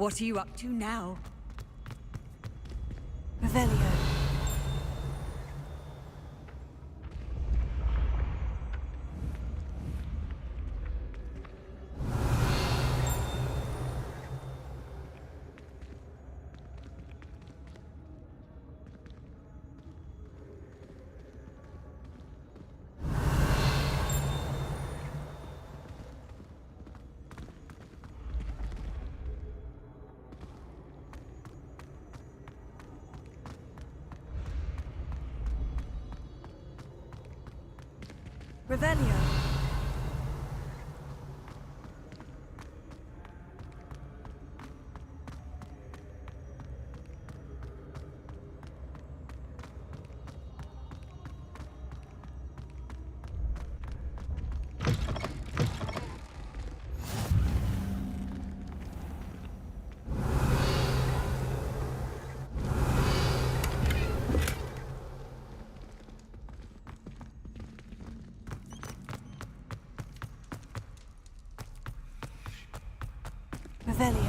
What are you up to now? Revelio. Revelio. Revelio.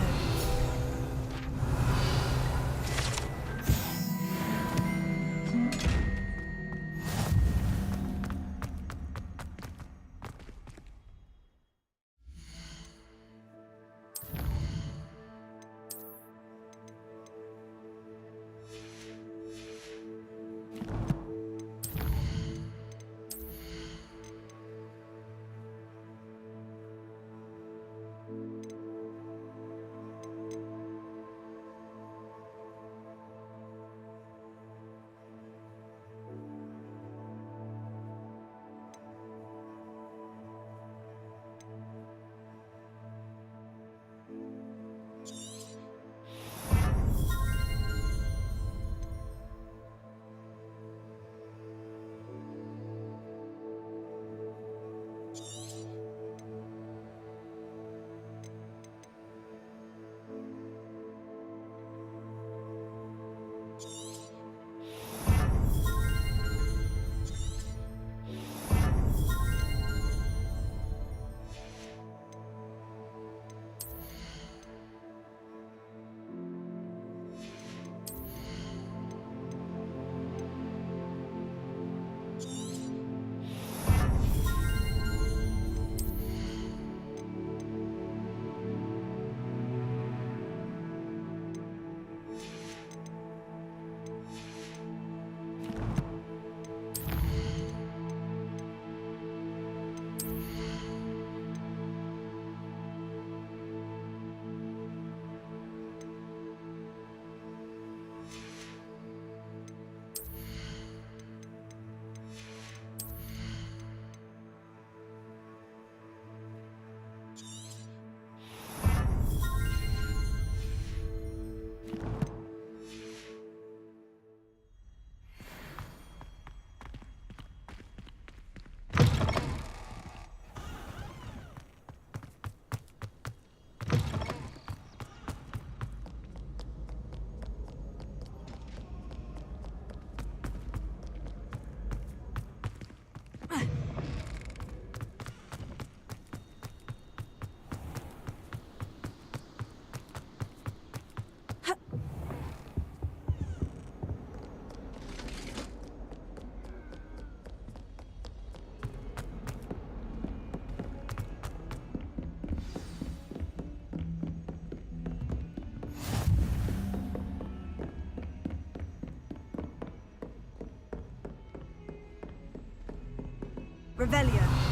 Revelio.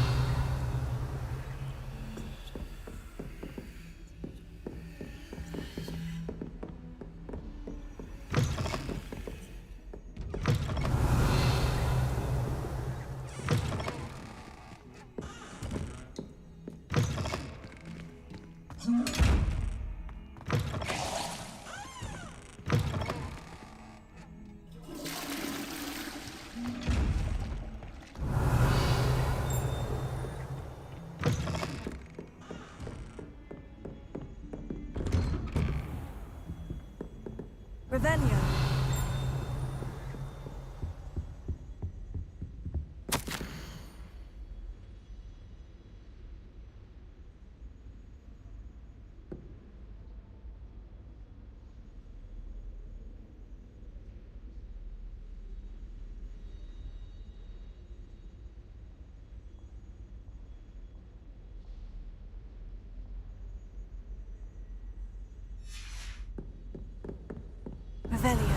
Revelio. Revelio.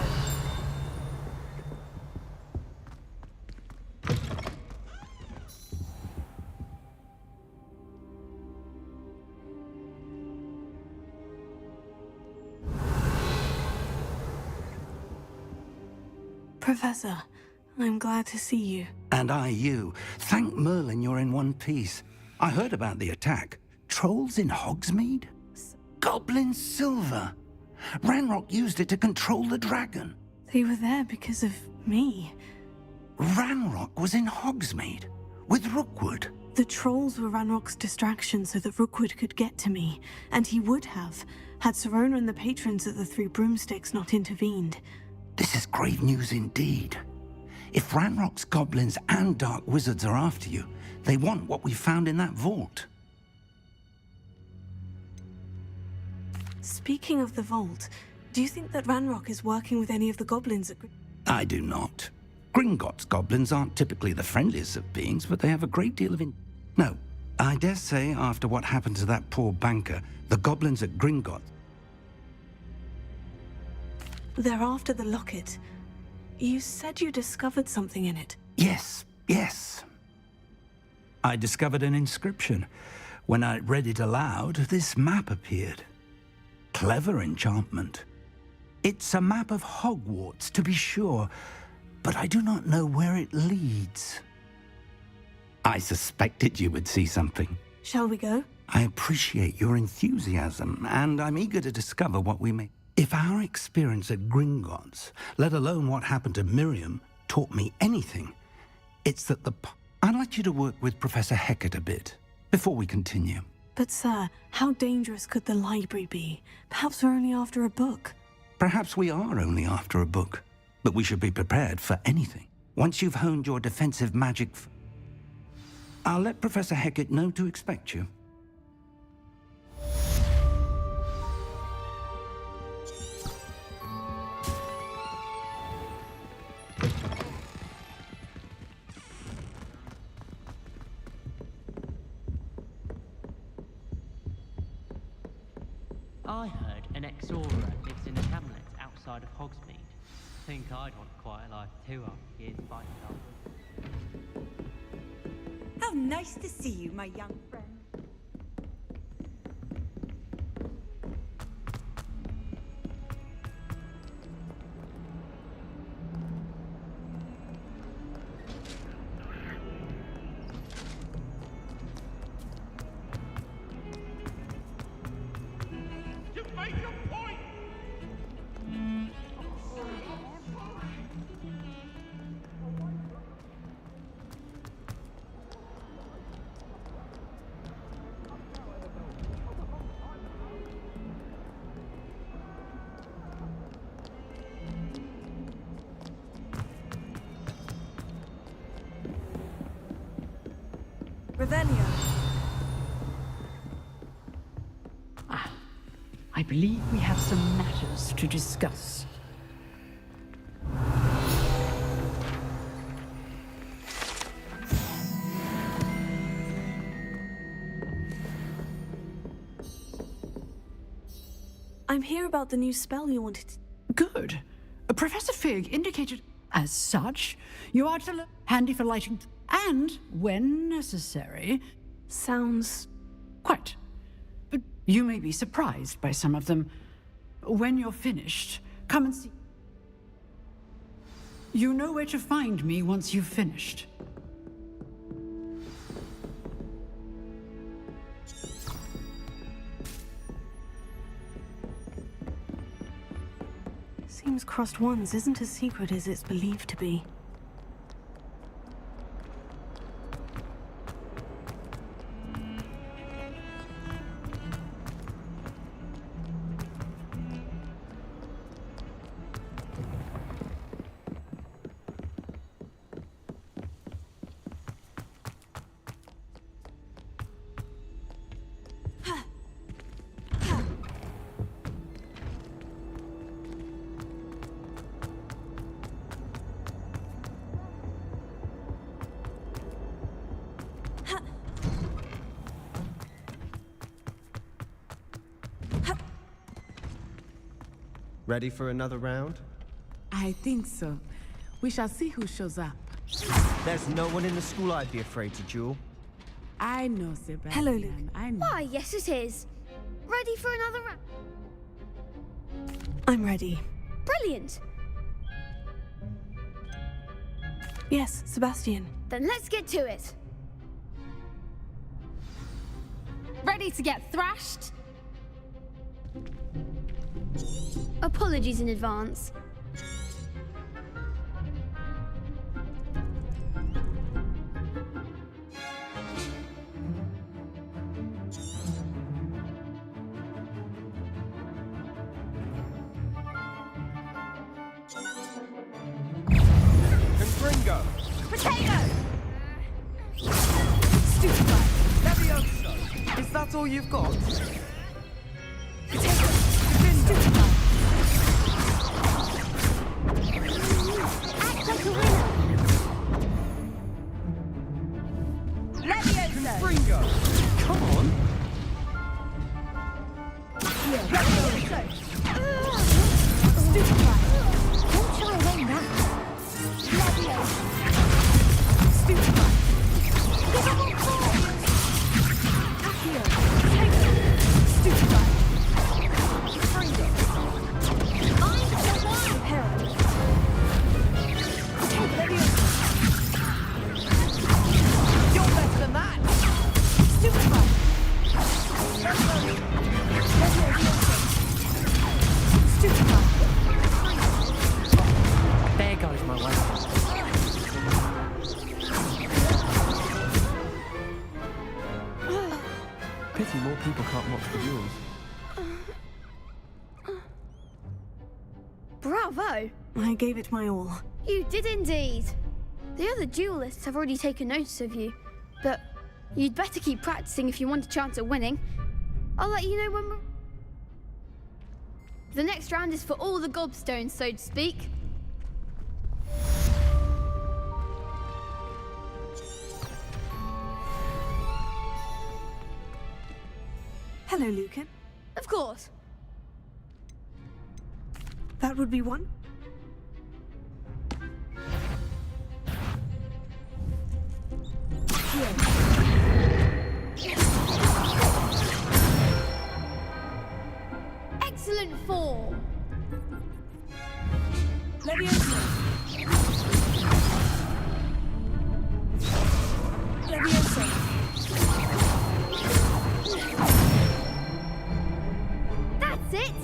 Professor, I'm glad to see you. And I you. Thank Merlin you're in one piece. I heard about the attack. Trolls in Hogsmeade? Goblin silver. Ranrock used it to control the dragon. They were there because of me. Ranrock was in Hogsmeade with Rookwood. The trolls were Ranrock's distraction so that Rookwood could get to me, and he would have, had Serona and the patrons at the Three Broomsticks not intervened. This is grave news indeed. If Ranrock's goblins and dark wizards are after you, they want what we found in that vault. Speaking of the vault, do you think that Ranrock is working with any of the goblins at... I do not. Gringotts goblins aren't typically the friendliest of beings, but they have a great deal of No, I dare say after what happened to that poor banker, the goblins at Gringotts... They're after the locket. You said you discovered something in it. Yes. I discovered an inscription. When I read it aloud, this map appeared. Clever enchantment. It's a map of Hogwarts, to be sure, but I do not know where it leads. I suspected you would see something. Shall we go? I appreciate your enthusiasm, and I'm eager to discover what we may... If our experience at Gringotts, let alone what happened to Miriam, taught me anything, it's that I'd like you to work with Professor Hecat a bit, before we continue. But sir, how dangerous could the library be? Perhaps we're only after a book. Perhaps we are only after a book, but we should be prepared for anything. Once you've honed your defensive magic... I'll let Professor Hecat know to expect you. I heard an ex-Aura lives in a hamlet outside of Hogsmeade. Think I'd want quite a life too after years fighting goblins. How nice to see you, my young friend. Revelio. I believe we have some matters to discuss. I'm here about the new spell you wanted to... Good. Professor Fig indicated as such, you are to handy for lighting and, when necessary... Sounds... Quite. But you may be surprised by some of them. When you're finished, come and see. You know where to find me once you've finished. Seems crossed ones isn't as secret as it's believed to be. Ready for another round? I think so. We shall see who shows up. There's no one in the school I'd be afraid to duel. I know, Sebastian. Hello, Luke. I know. Why, yes it is. Ready for another round? I'm ready. Brilliant. Yes, Sebastian. Then let's get to it. Ready to get thrashed? Apologies in advance. Confringo! Potato! Levioso! Is that all you've got? Act like a winner. Levioso! Confringo! Come on! Don't shy away now. Levioso! Give up on four! Accio! Stupefy! Confringo! Mind the one! Herald! Levioso! You're better than that! Stupefy! Stupefy! There goes my way. Pity more people can't watch the duels. Bravo! I gave it my all. You did indeed. The other duelists have already taken notice of you, but you'd better keep practicing if you want a chance at winning. I'll let you know when we're... The next round is for all the gobstones, so to speak. Hello, Lucan. Of course. That would be one. Excellent form. Levioso. Levioso. That's it.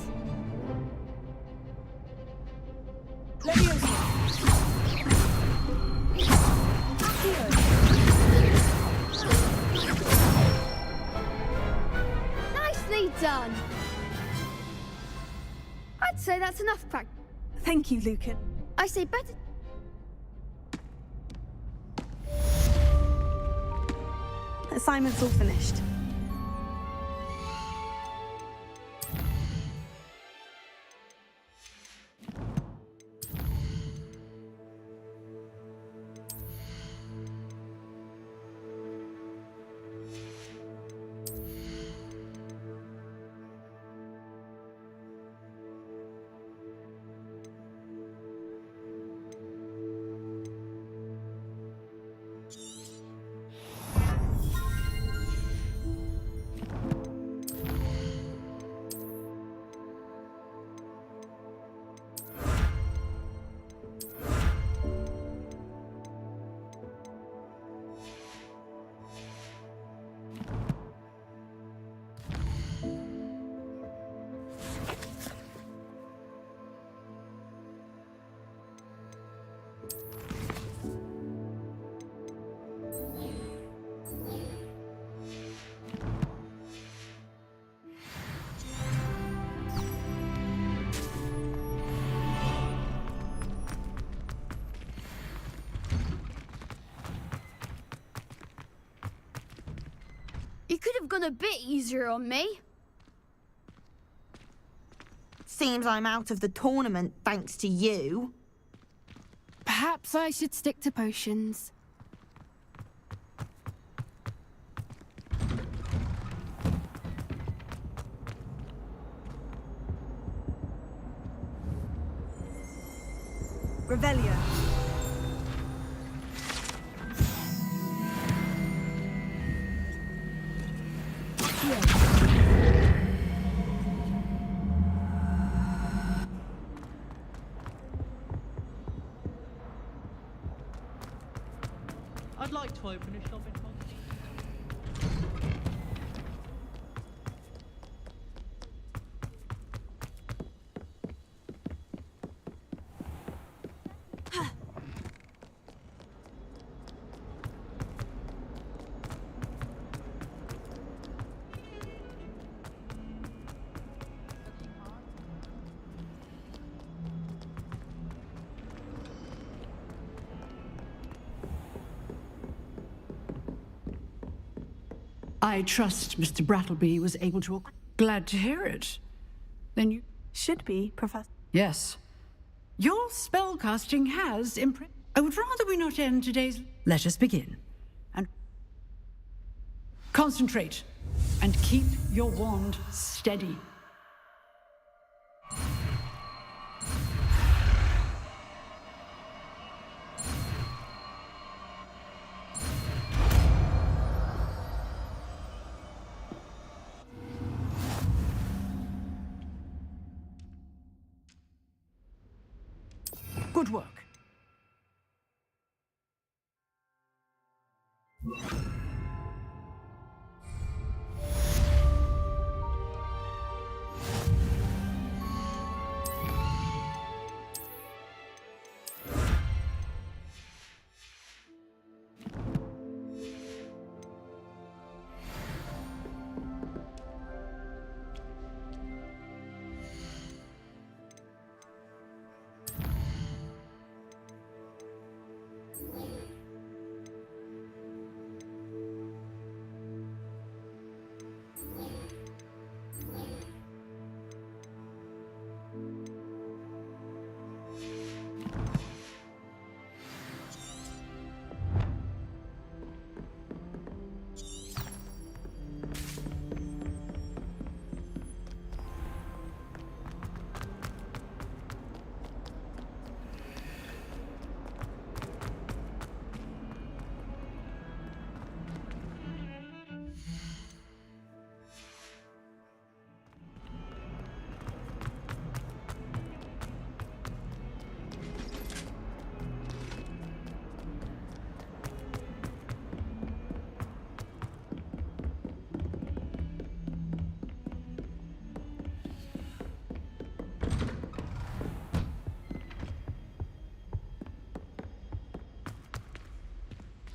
Levioso. Nicely done. I'd say that's enough practice. Thank you, Lucan. I say better. Assignment's all finished. You could have gone a bit easier on me. Seems I'm out of the tournament thanks to you. Perhaps I should stick to potions. Revelio. I'd like to open a shop in Hogsmeade. I trust Mr. Brattleby was able to... Glad to hear it. Then you... Should be, Professor. Yes. Your spellcasting has impressed... I would rather we not end today's... Let us begin. And... Concentrate. And keep your wand steady. Good work.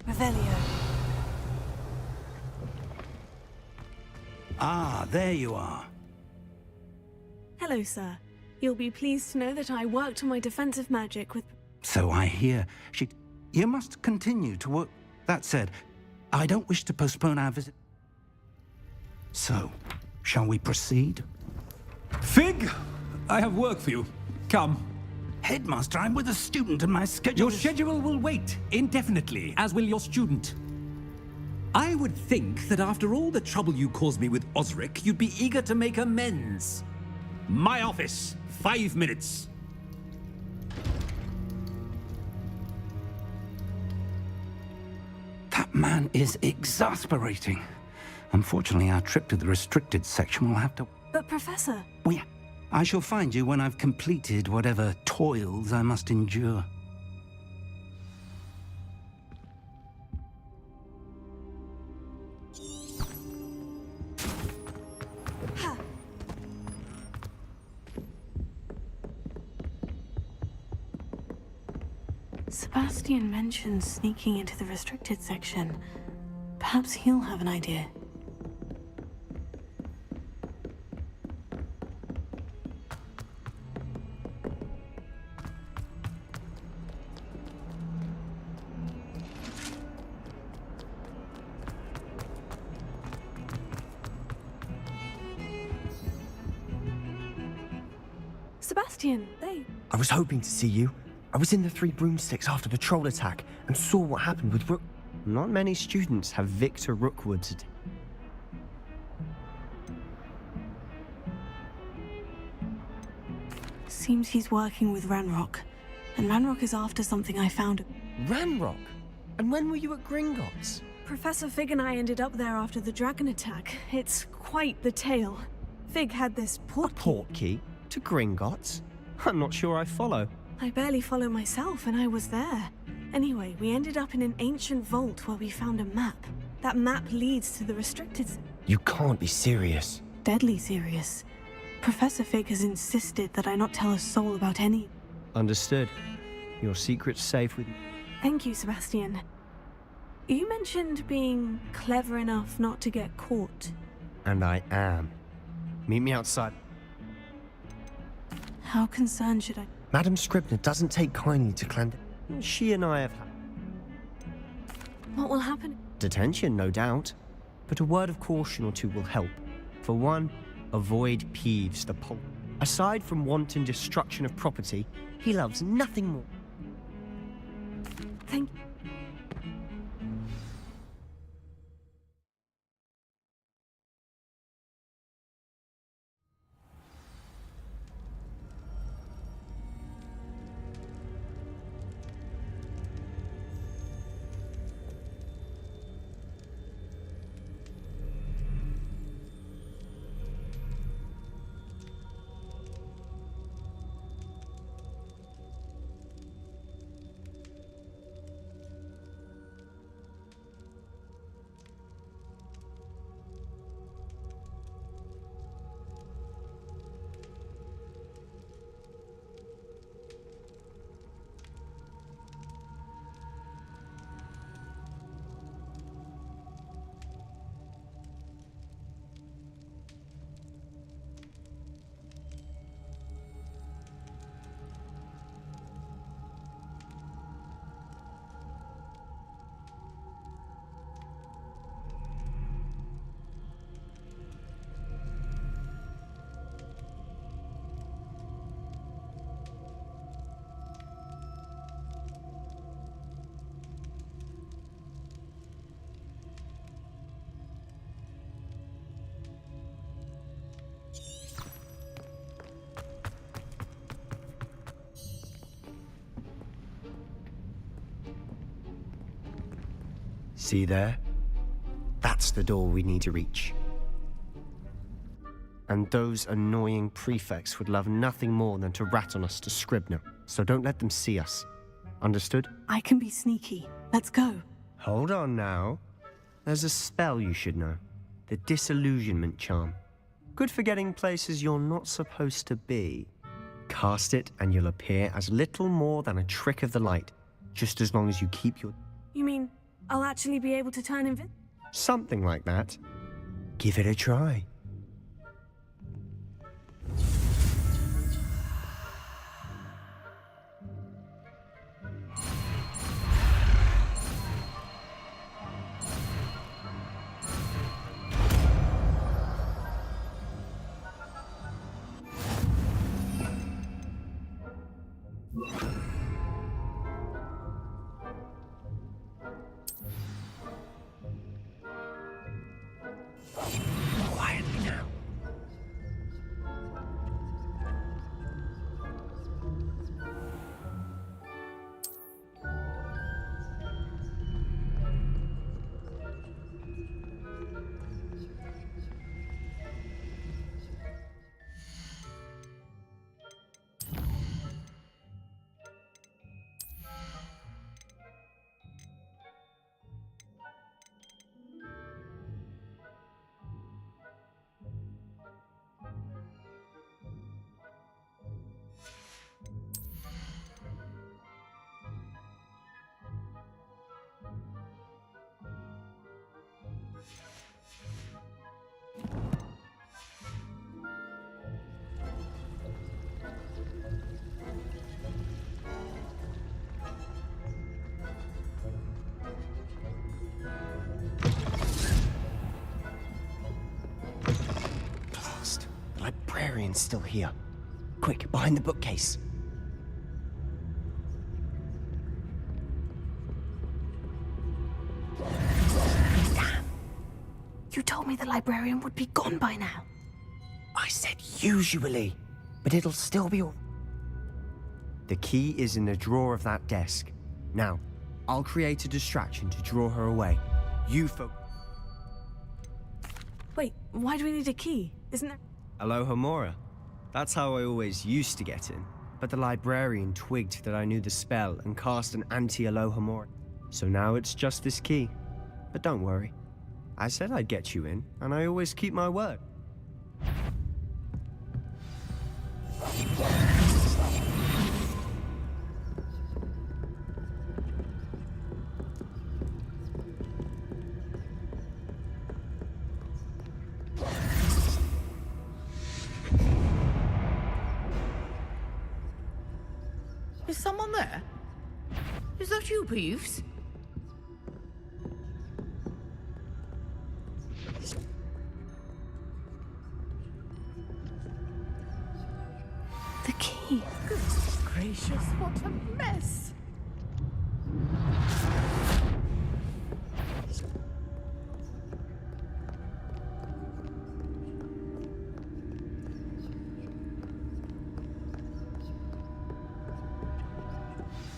Revelio. Ah, there you are. Hello, sir. You'll be pleased to know that I worked on my defensive magic with... So I hear. You must continue to work. That said, I don't wish to postpone our visit. So, shall we proceed? Fig, I have work for you. Come. Headmaster, I'm with a student and my schedule Your is... schedule will wait indefinitely, as will your student. I would think that after all the trouble you caused me with Osric, you'd be eager to make amends. My office, 5 minutes. That man is exasperating. Unfortunately, our trip to the restricted section will have to... But, Professor... I shall find you when I've completed whatever toils I must endure. Sebastian mentioned sneaking into the restricted section. Perhaps he'll have an idea. Sebastian, I was hoping to see you. I was in the Three Broomsticks after the troll attack and saw what happened with Rook. Not many students have Victor Rookwood's. Seems he's working with Ranrock. and Ranrock is after something I found. Ranrock? And when were you at Gringotts? Professor Fig and I ended up there after the dragon attack. It's quite the tale. Fig had this port key. Port key? To Gringotts? I'm not sure I follow. I barely follow myself, and I was there. Anyway, we ended up in an ancient vault where we found a map. That map leads to the restricted... You can't be serious. Deadly serious. Professor Fig has insisted that I not tell a soul about any... Understood. Your secret's safe with me. Thank you, Sebastian. You mentioned being clever enough not to get caught. And I am. Meet me outside. How concerned should I... Madam Scribner doesn't take kindly to clandestine. She and I have had What will happen? detention, no doubt. But a word of caution or two will help. For one, avoid Peeves the pole. Aside from wanton destruction of property, he loves nothing more. Thank you. See there? That's the door we need to reach. And those annoying prefects would love nothing more than to rat on us to Scribner, so don't let them see us. Understood? I can be sneaky. Let's go. Hold on now. There's a spell you should know. The Disillusionment Charm. Good for getting places you're not supposed to be. Cast it and you'll appear as little more than a trick of the light, just as long as you keep your... You mean I'll actually be able to turn invisible? Something like that. Give it a try. Quietly now. Blast. The librarian's still here. Quick, behind the bookcase. Damn. You told me the librarian would be gone by now. I said usually, but it'll still be all... The key is in the drawer of that desk. Now, I'll create a distraction to draw her away. You Wait, why do we need a key? Isn't there... Aloha Mora. That's how I always used to get in. But the librarian twigged that I knew the spell and cast an anti-Aloha Mora. So now it's just this key. But don't worry. I said I'd get you in, and I always keep my word. Is someone there? Is that you, Peeves? The key. Goodness gracious, what a mess!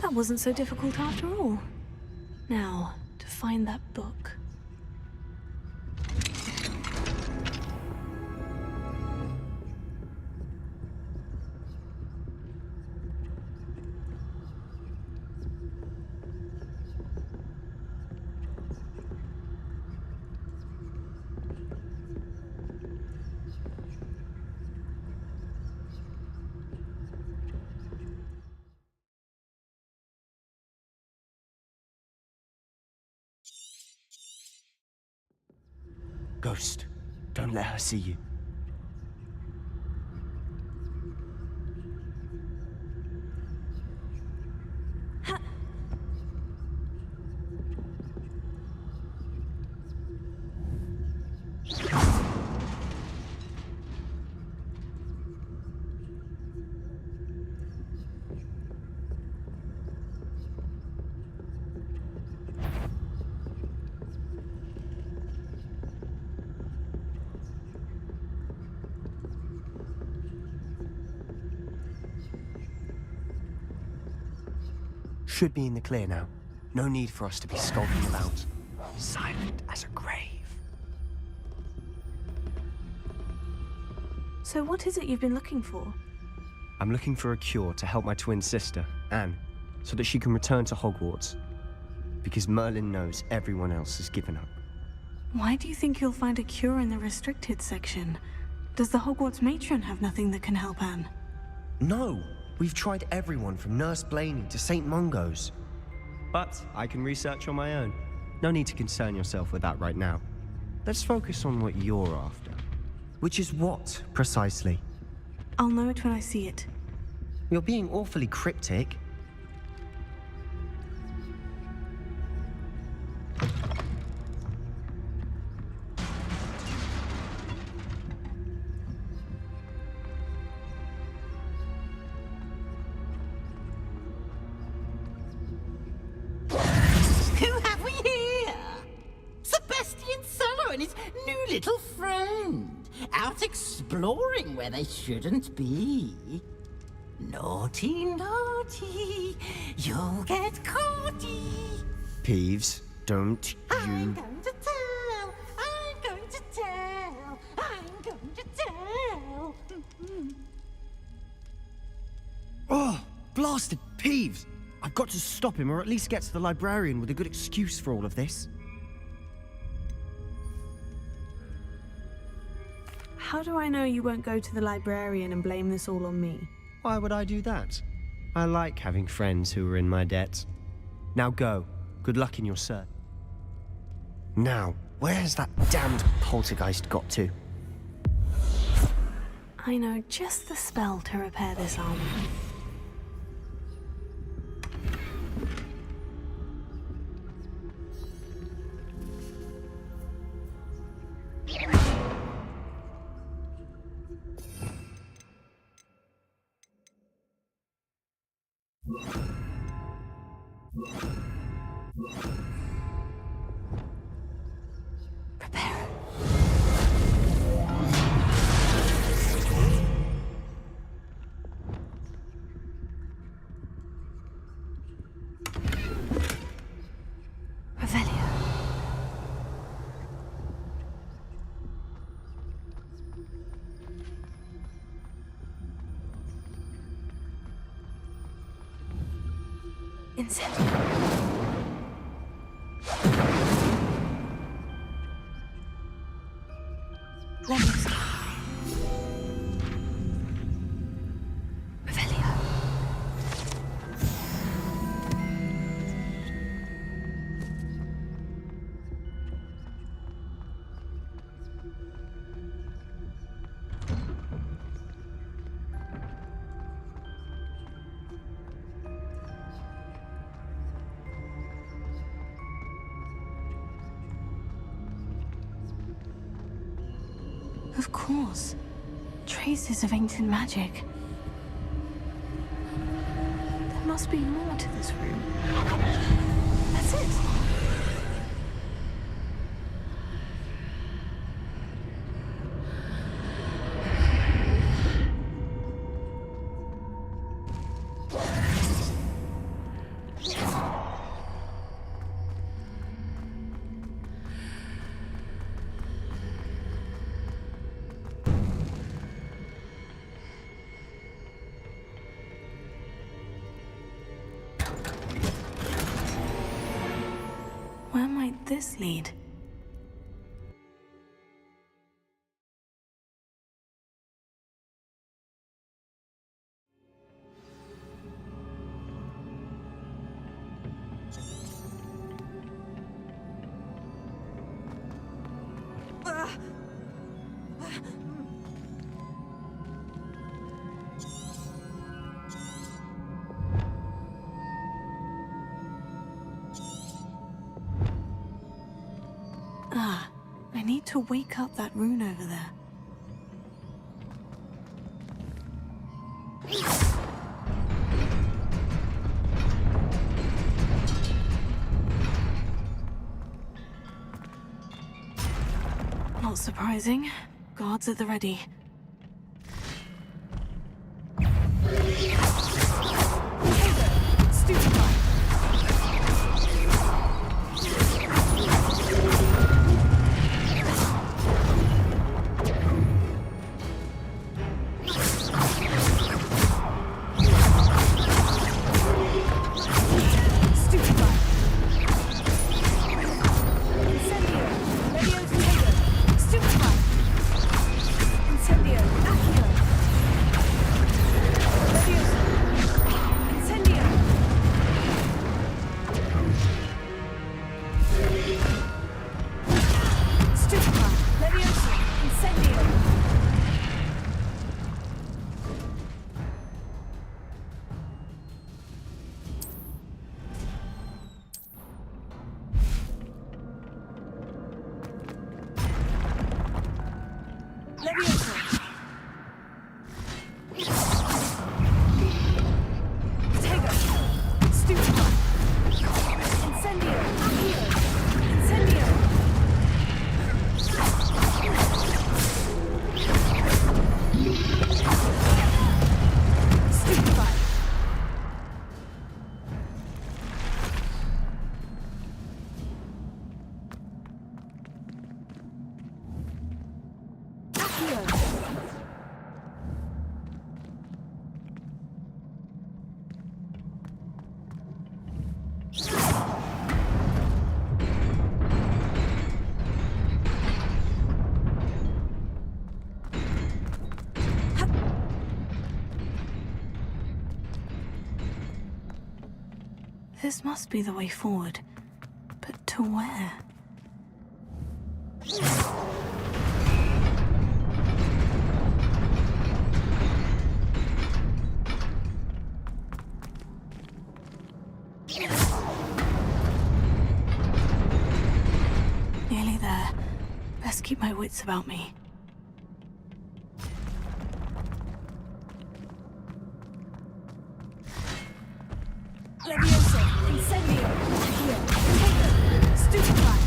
That wasn't so difficult after all. Now, to find that book. Ghost, don't let her see you. Should be in the clear now. No need for us to be skulking about. Silent as a grave. So what is it you've been looking for? I'm looking for a cure to help my twin sister, Anne, so that she can return to Hogwarts. Because Merlin knows everyone else has given up. Why do you think you'll find a cure in the restricted section? Does the Hogwarts matron have nothing that can help Anne? No! We've tried everyone from Nurse Blaney to St. Mungo's. But I can research on my own. No need to concern yourself with that right now. Let's focus on what you're after. Which is what, precisely? I'll know it when I see it. You're being awfully cryptic. Who have we here? Sebastian Cello and his new little friend, out exploring where they shouldn't be. Naughty, naughty, you'll get caughty. Peeves, don't I'm you... going to tell, I'm going to tell, I'm going to tell. Oh, blasted Peeves! I've got to stop him, or at least get to the librarian with a good excuse for all of this. How do I know you won't go to the librarian and blame this all on me? Why would I do that? I like having friends who are in my debt. Now go. Good luck in your search. Now, where has that damned poltergeist got to? I know just the spell to repair this armor. Incendio. Leviosa. Revelio. Of course. Traces of ancient magic. There must be more to this room. That's it. Where might this lead? I need to wake up that rune over there. Not surprising. Guards at the ready. This must be the way forward. But to where? Nearly there. Best keep my wits about me. Leviosa, incendio, accio, trigger, stupefy.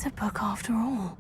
this a book after all?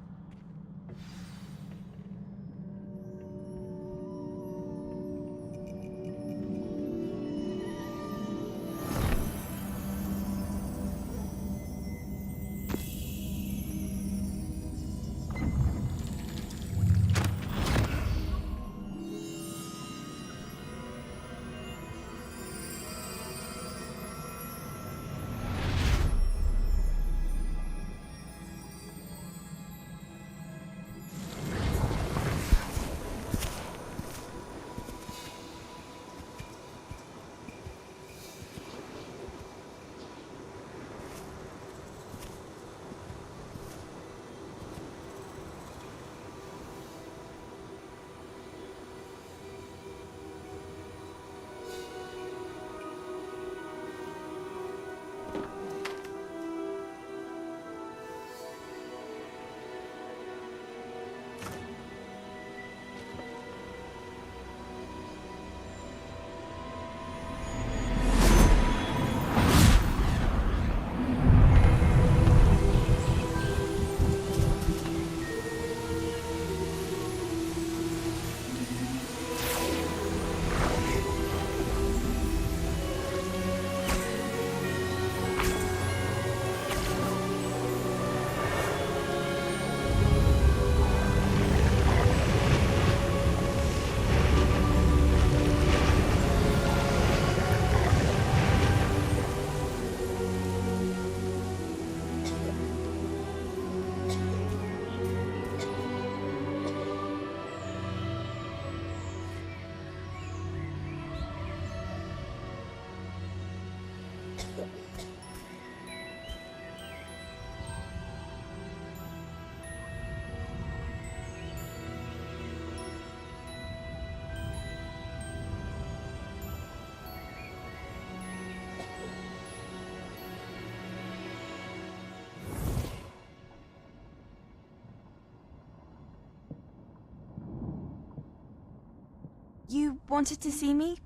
You wanted to see me?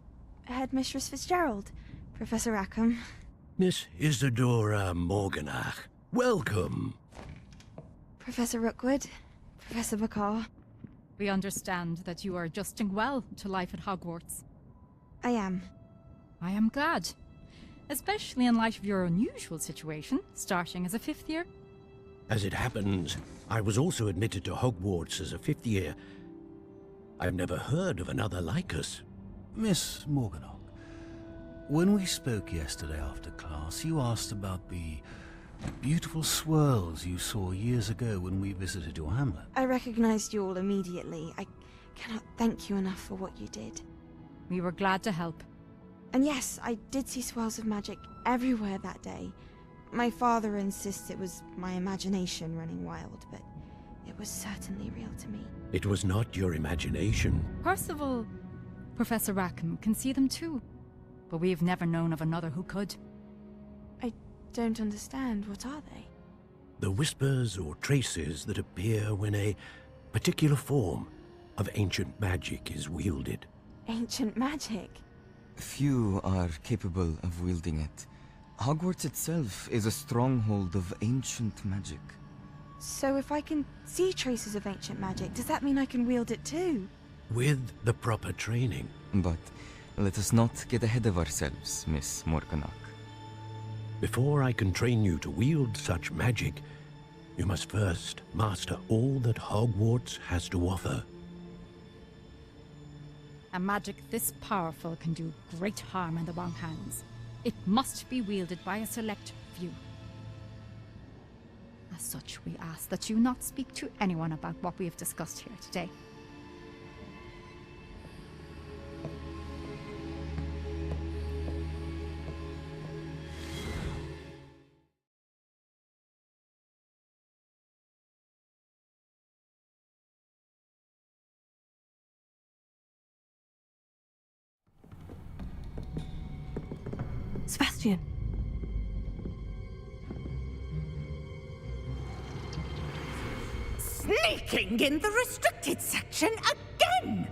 Headmistress Fitzgerald, Professor Rackham. Miss Isadora Morganach, welcome. Professor Rookwood, Professor Bakar. We understand that you are adjusting well to life at Hogwarts. I am. I am glad. Especially in light of your unusual situation, starting as a 5th year. As it happens, I was also admitted to Hogwarts as a 5th year. I've never heard of another like us. Miss Morganach, when we spoke yesterday after class, you asked about the beautiful swirls you saw years ago when we visited your hamlet. I recognized you all immediately. I cannot thank you enough for what you did. We were glad to help. And yes, I did see swirls of magic everywhere that day. My father insists it was my imagination running wild, but it was certainly real to me. It was not your imagination. Percival, Professor Rackham can see them too. But we've never known of another who could. I don't understand. What are they? The whispers or traces that appear when a particular form of ancient magic is wielded. Ancient magic? Few are capable of wielding it. Hogwarts itself is a stronghold of ancient magic. So if I can see traces of ancient magic, does that mean I can wield it too? With the proper training. But let us not get ahead of ourselves, Miss Morganach. Before I can train you to wield such magic, you must first master all that Hogwarts has to offer. A magic this powerful can do great harm in the wrong hands. It must be wielded by a select few. As such, we ask that you not speak to anyone about what we have discussed here today. Sebastian. Sneaking in the restricted section again!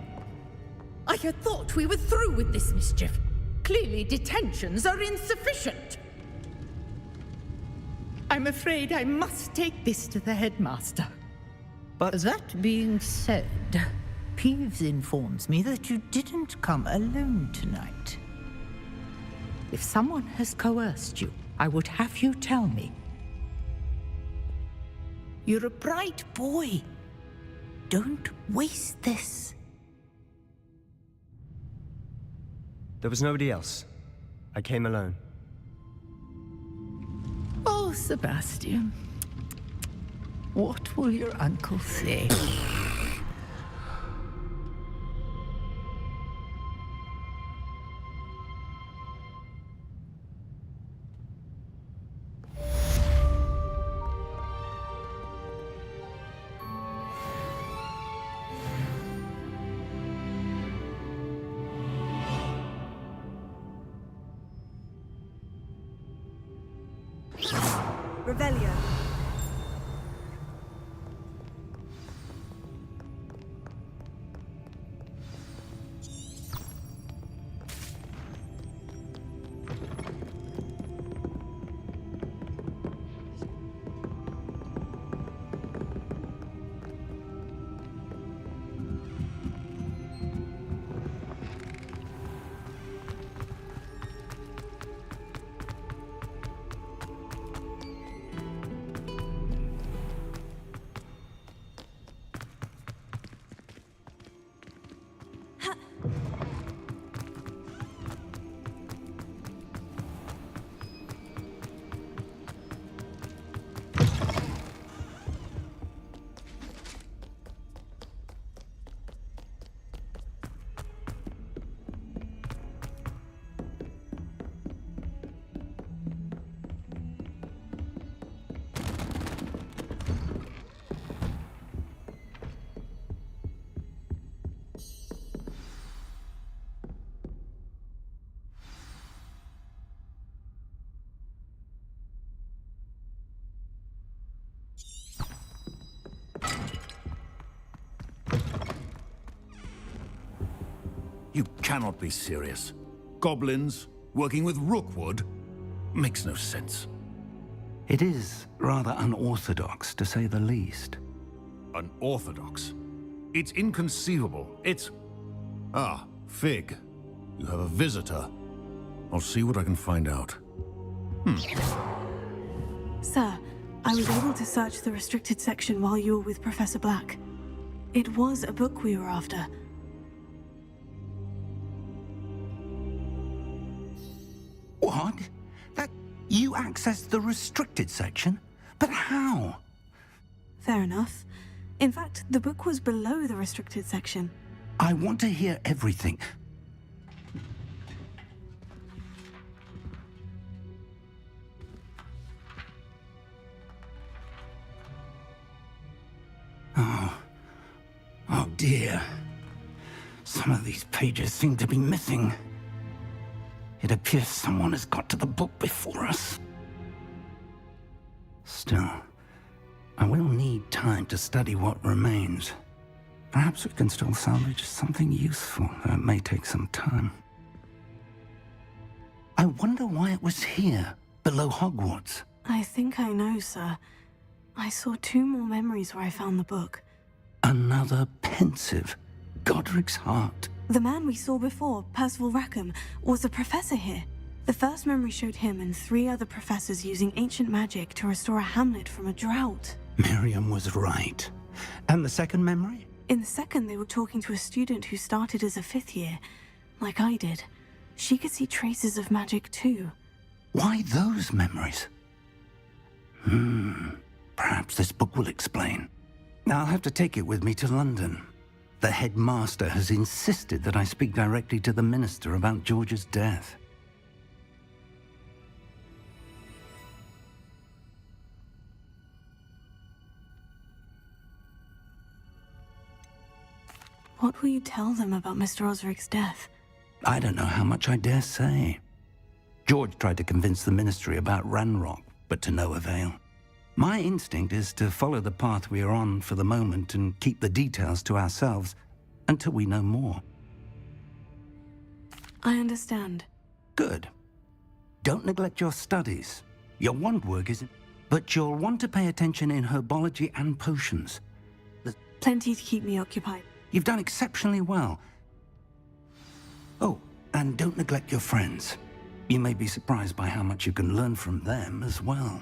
I had thought we were through with this mischief. Clearly detentions are insufficient. I'm afraid I must take this to the headmaster. But that being said, Peeves informs me that you didn't come alone tonight. If someone has coerced you, I would have you tell me. You're a bright boy. Don't waste this. There was nobody else. I came alone. Oh, Sebastian. What will your uncle say? Revelio. You cannot be serious. Goblins working with Rookwood? Makes no sense. It is rather unorthodox, to say the least. Unorthodox? It's inconceivable. It's... Ah, Fig. You have a visitor. I'll see what I can find out. Sir, I was able to search the restricted section while you were with Professor Black. It was a book we were after. What? That you accessed the restricted section? But how? Fair enough. In fact, the book was below the restricted section. I want to hear everything. Oh dear. Some of these pages seem to be missing. It appears someone has got to the book before us. Still, I will need time to study what remains. Perhaps we can still salvage something useful, though it may take some time. I wonder why it was here, below Hogwarts. I think I know, sir. I saw 2 more memories where I found the book. Another pensive. Godric's heart. The man we saw before, Percival Rackham, was a professor here. The first memory showed him and 3 other professors using ancient magic to restore a hamlet from a drought. Miriam was right. And the second memory? In the second, they were talking to a student who started as a 5th year, like I did. She could see traces of magic too. Why those memories? Perhaps this book will explain. I'll have to take it with me to London. The headmaster has insisted that I speak directly to the minister about George's death. What will you tell them about Mr. Osric's death? I don't know how much I dare say. George tried to convince the ministry about Ranrock, but to no avail. My instinct is to follow the path we are on for the moment and keep the details to ourselves until we know more. I understand. Good. Don't neglect your studies. Your wand work is... But you'll want to pay attention in herbology and potions. Plenty to keep me occupied. You've done exceptionally well. Oh, and don't neglect your friends. You may be surprised by how much you can learn from them as well.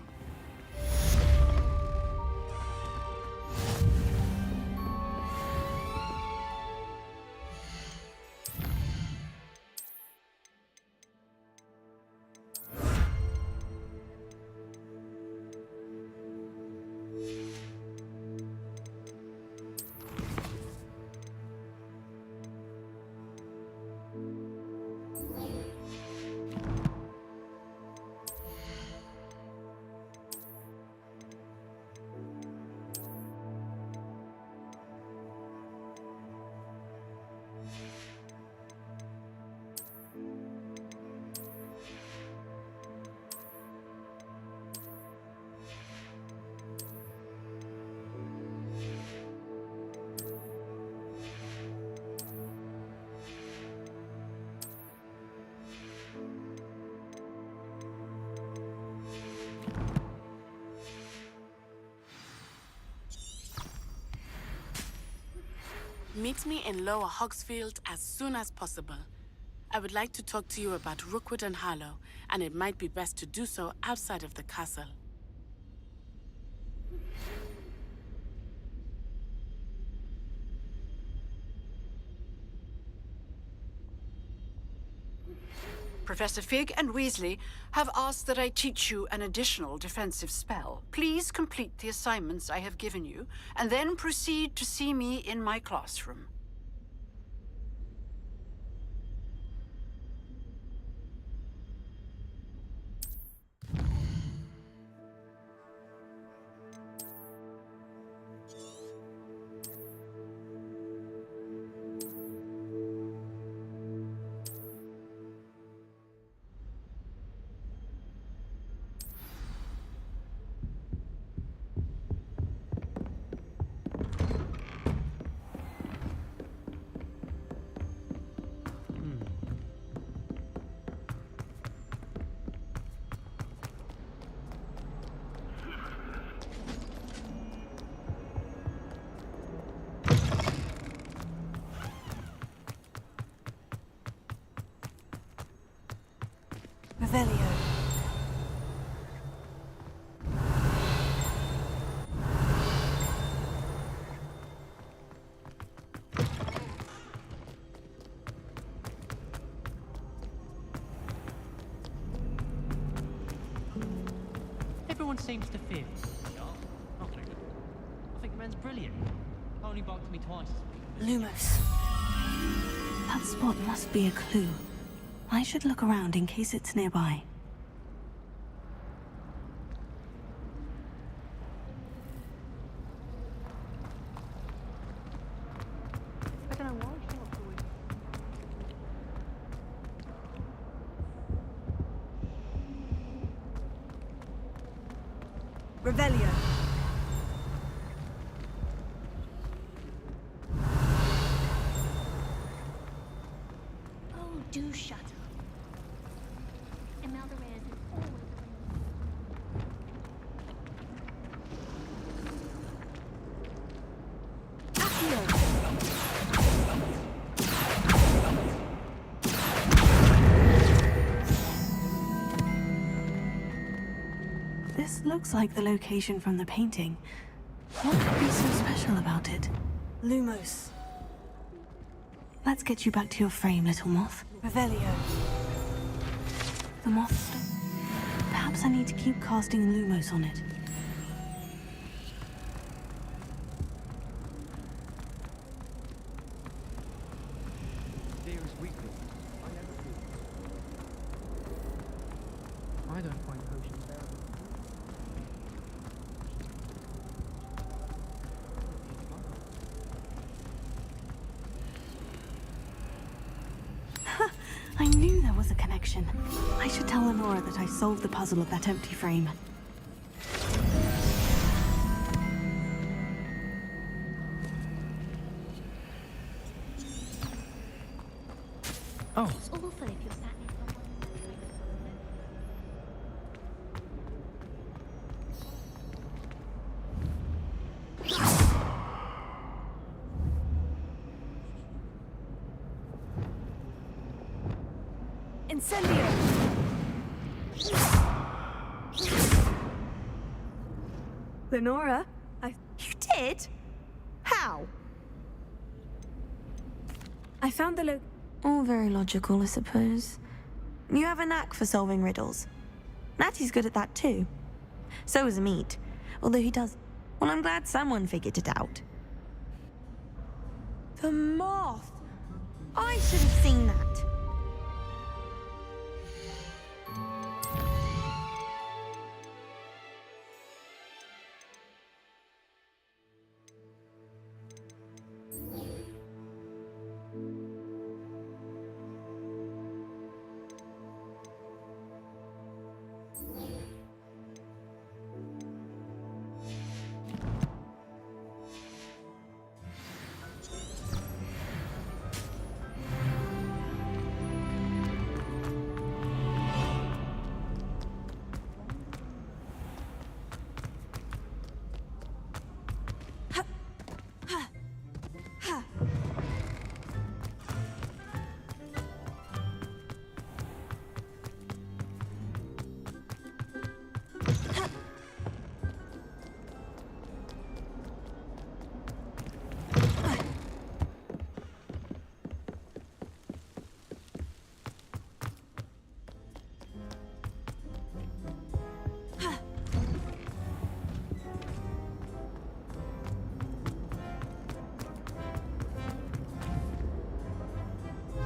Meet me in Lower Hogsfield as soon as possible. I would like to talk to you about Rookwood and Harlow, and it might be best to do so outside of the castle. Professor Fig and Weasley have asked that I teach you an additional defensive spell. Please complete the assignments I have given you, and then proceed to see me in my classroom. Revelio. Everyone seems to fear me. Not really. I think the man's brilliant. Only barked at me twice. Lumos. That spot must be a clue. I should look around in case it's nearby. I don't know why she's not doing Revelio. Oh, do shut up. Imelda Reyes is always This looks like the location from the painting. What could be so special about it? Lumos. Let's get you back to your frame, little moth. Revelio. The moth stone. Perhaps I need to keep casting Lumos on it. Dearest weakness, I never feel. I don't find potions bearable. I knew there was a connection. I should tell Lenora that I solved the puzzle of that empty frame. Oh. It's awful if you're sat near someone. Incendio! Lenora, You did? How? I found the All very logical, I suppose. You have a knack for solving riddles. Natty's good at that too. So is Amit, although he does. Well, I'm glad someone figured it out. The moth! I should have seen that.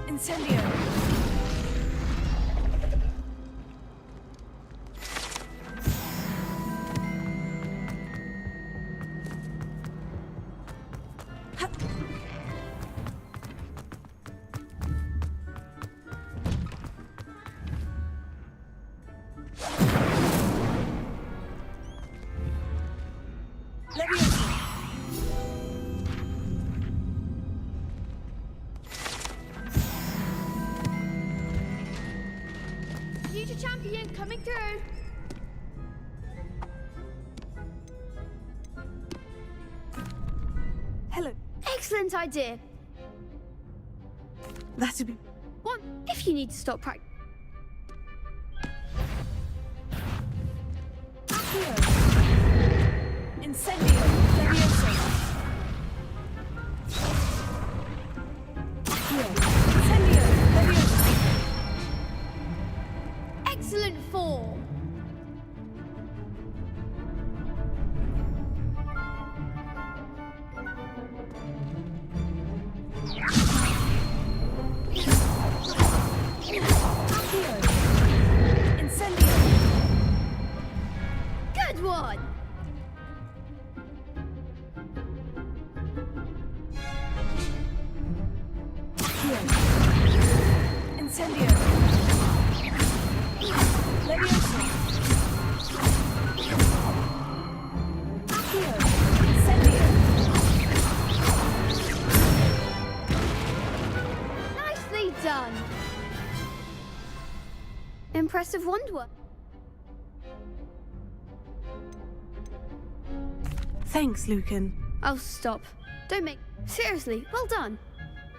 Incendio! Future champion coming through. Hello. Excellent idea. That'd be... One, if you need to stop practice. Incendio! Levioso! Incendio! Levioso! Excellent form. Incendio! Good one. Incendio! Levioso! Incendio! Nicely done. Impressive wonder. Thanks, Lucan. Oh, stop. Don't make... Seriously, well done.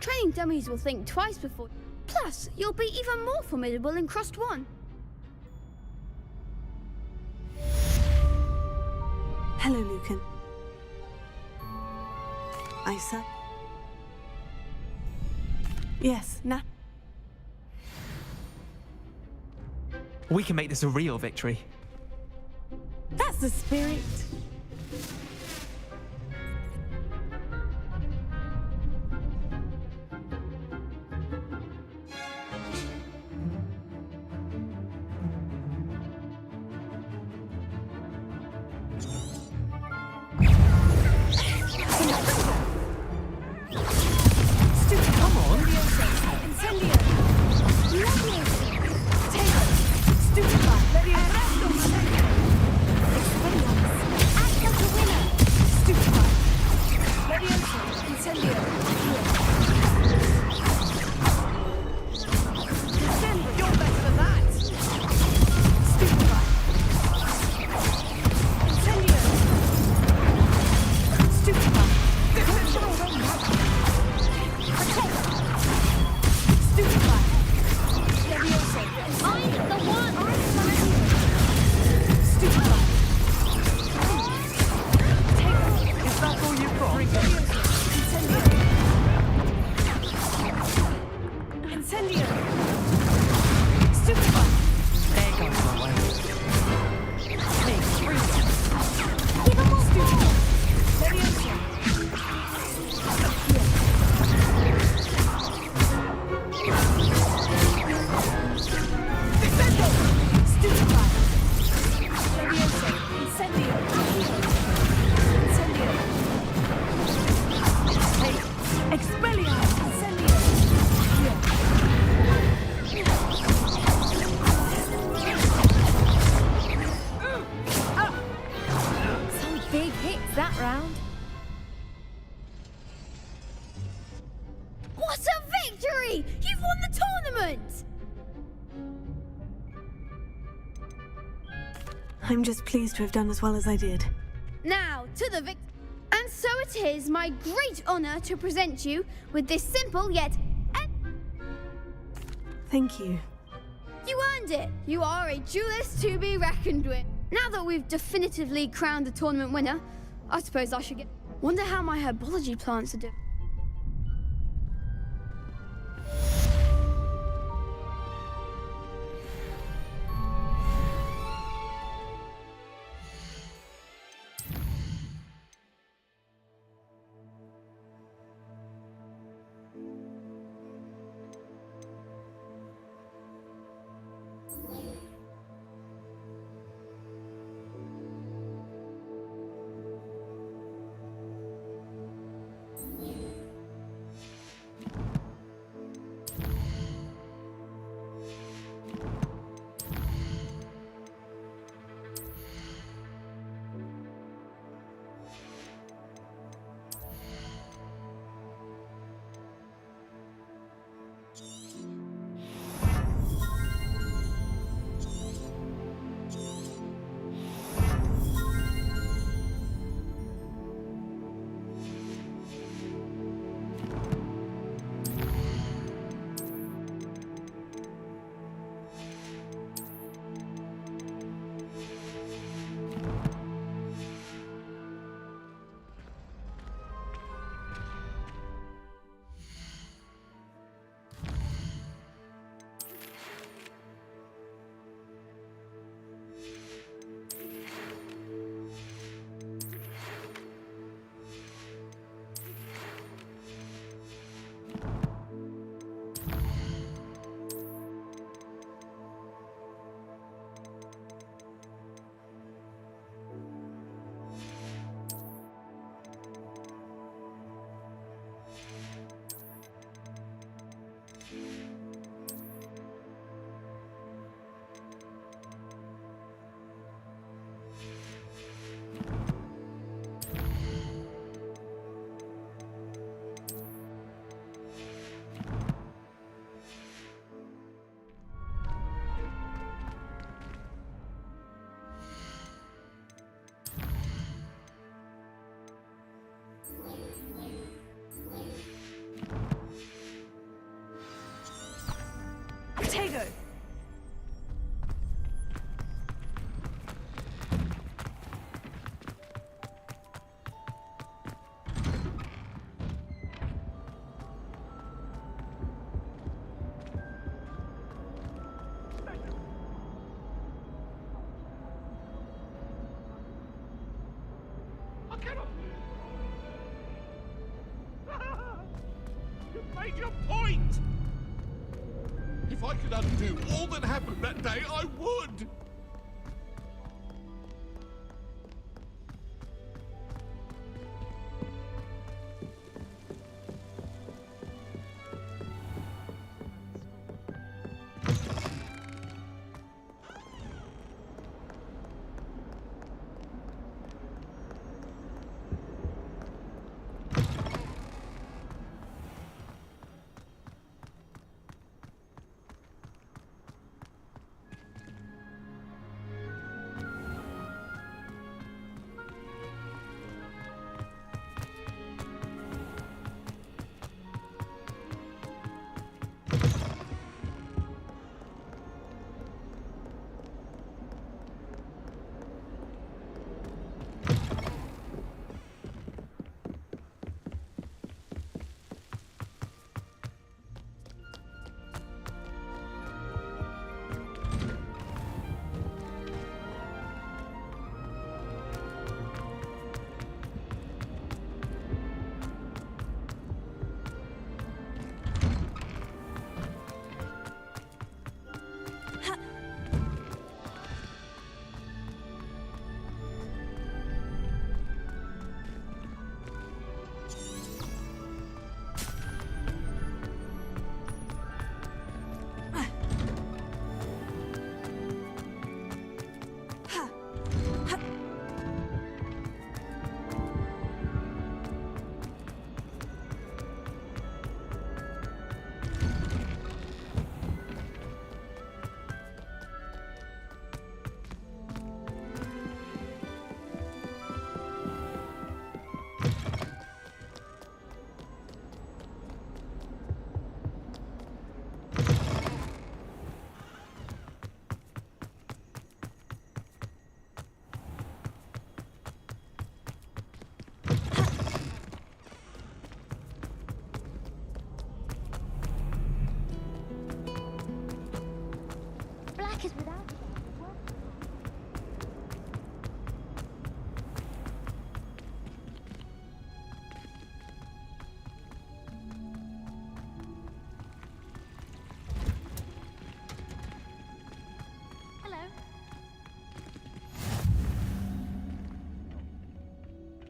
Training dummies will think twice before... Plus, you'll be even more formidable in Crust 1. Hello, Lucan. Isa? Yes, Nat. We can make this a real victory. That's the spirit. Come on! Incendio! Levioso! Potato! Stupefy! Levioso! Expelliarmus! Acta to winner! Stupefy! Levioso! Incendio! Incendio! You're better than that! Stupefy! Incendio! Stupefy! Stupefy! Levioso! victory! You've won the tournament! I'm just pleased to have done as well as I did. Now, to the And so it is my great honor to present you with this simple yet... Thank you. You earned it! You are a duelist to be reckoned with. Now that we've definitively crowned the tournament winner, I suppose I should get... Wonder how my herbology plants are doing. Potato! You've made your point! If I could undo all that happened that day, I would! Because without them, hello.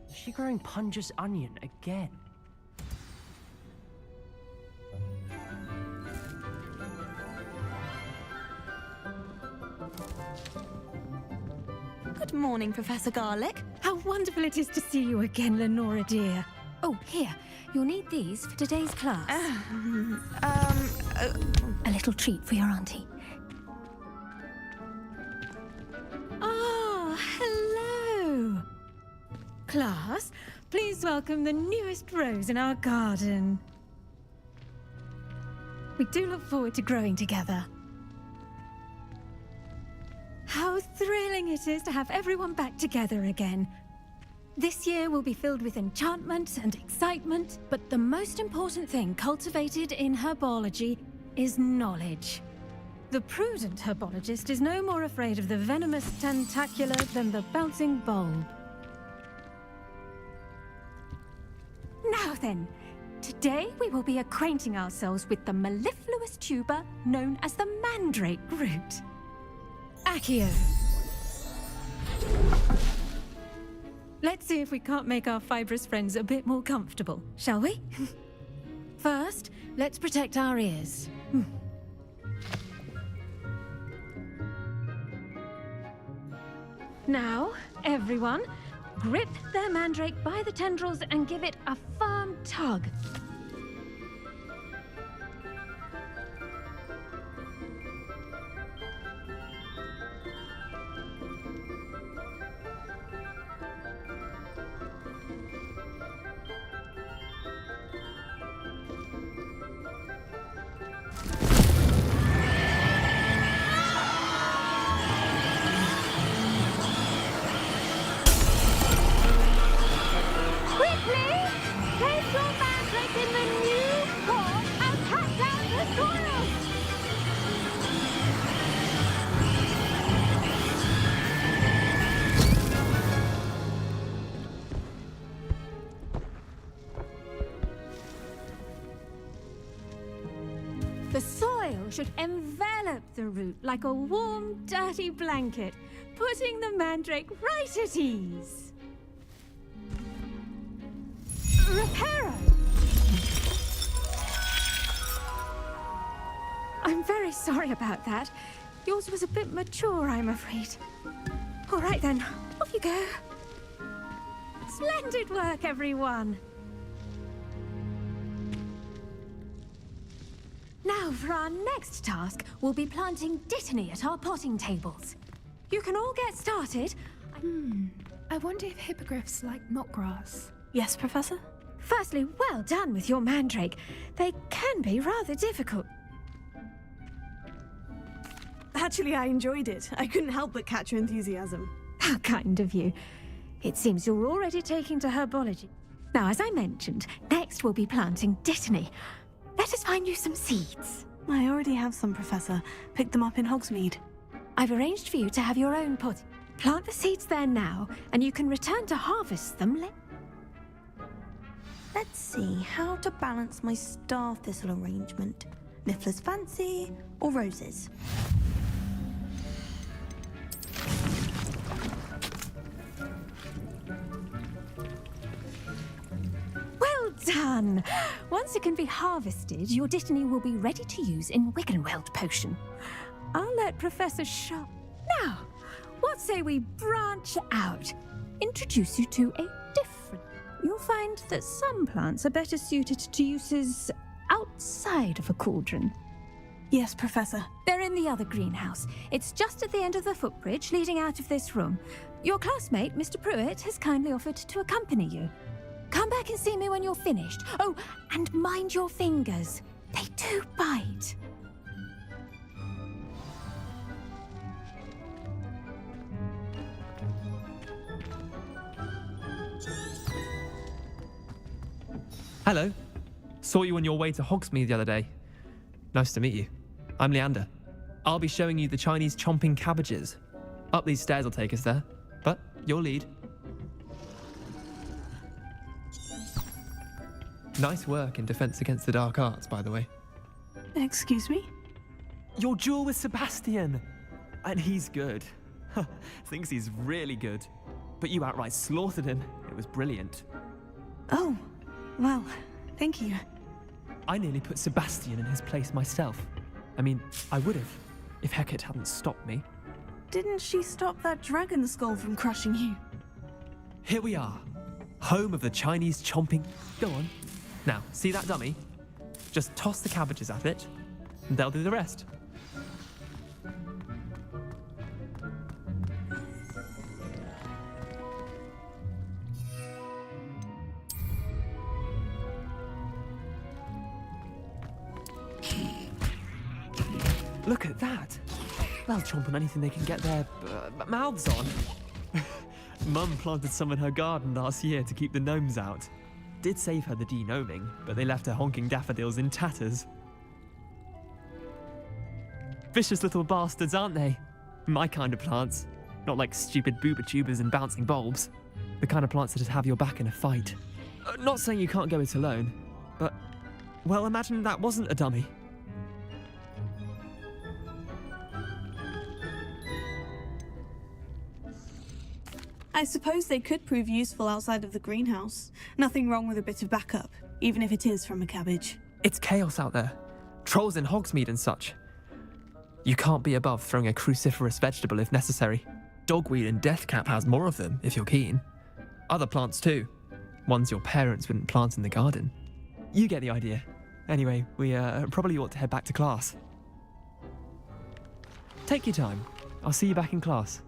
Is she growing Punja's onion again? Good morning, Professor Garlick. How wonderful it is to see you again, Lenora dear. Oh, here. You'll need these for today's class. A little treat for your auntie. Ah, hello. Class, please welcome the newest rose in our garden. We do look forward to growing together. How thrilling it is to have everyone back together again. This year will be filled with enchantment and excitement, but the most important thing cultivated in herbology is knowledge. The prudent herbologist is no more afraid of the venomous tentacula than the bouncing bulb. Now then, today we will be acquainting ourselves with the mellifluous tuber known as the mandrake root. Accio. Let's see if we can't make our fibrous friends a bit more comfortable, shall we? First, let's protect our ears. Now, everyone, grip their mandrake by the tendrils and give it a firm tug. The soil should envelop the root like a warm, dirty blanket, putting the mandrake right at ease. Reparo! I'm very sorry about that. Yours was a bit mature, I'm afraid. All right then, off you go. Splendid work, everyone. Now, for our next task, we'll be planting dittany at our potting tables. You can all get started. I wonder if hippogriffs like knotgrass. Yes, Professor? Firstly, well done with your mandrake. They can be rather difficult. Actually, I enjoyed it. I couldn't help but catch your enthusiasm. How kind of you. It seems you're already taking to herbology. Now, as I mentioned, next we'll be planting dittany. Let us find you some seeds. I already have some, Professor. Picked them up in Hogsmeade. I've arranged for you to have your own pot. Plant the seeds there now, and you can return to harvest them later. Let's see how to balance my star thistle arrangement. Niffler's fancy or roses? Well done! Once it can be harvested, your dittany will be ready to use in Wiggenweld potion. I'll let Professor Sharp... Now, what say we branch out? Introduce you to a different... You'll find that some plants are better suited to uses outside of a cauldron. Yes, Professor. They're in the other greenhouse. It's just at the end of the footbridge leading out of this room. Your classmate, Mr. Pruitt, has kindly offered to accompany you. Come back and see me when you're finished. Oh, and mind your fingers. They do bite. Hello. Saw you on your way to Hogsmeade the other day. Nice to meet you. I'm Leander. I'll be showing you the Chinese chomping cabbages. Up these stairs will take us there, but your lead. Nice work in Defense Against the Dark Arts, by the way. Excuse me? Your duel with Sebastian! And he's good. Thinks he's really good. But you outright slaughtered him. It was brilliant. Oh, well, thank you. I nearly put Sebastian in his place myself. I mean, I would have, if Hecate hadn't stopped me. Didn't she stop that dragon skull from crushing you? Here we are. Home of the Chinese chomping... Go on. Now, see that dummy? Just toss the cabbages at it, and they'll do the rest. Look at that. They'll chomp on anything they can get their mouths on. Mum planted some in her garden last year to keep the gnomes out. Did save her the de-gnoming, but they left her honking daffodils in tatters. Vicious little bastards, aren't they? My kind of plants. Not like stupid booba tubers and bouncing bulbs. The kind of plants that'd have your back in a fight. Not saying you can't go it alone, but... Well, imagine that wasn't a dummy. I suppose they could prove useful outside of the greenhouse. Nothing wrong with a bit of backup, even if it is from a cabbage. It's chaos out there. Trolls in Hogsmeade and such. You can't be above throwing a cruciferous vegetable if necessary. Dogweed and deathcap has more of them, if you're keen. Other plants too. Ones your parents wouldn't plant in the garden. You get the idea. Anyway, we probably ought to head back to class. Take your time. I'll see you back in class.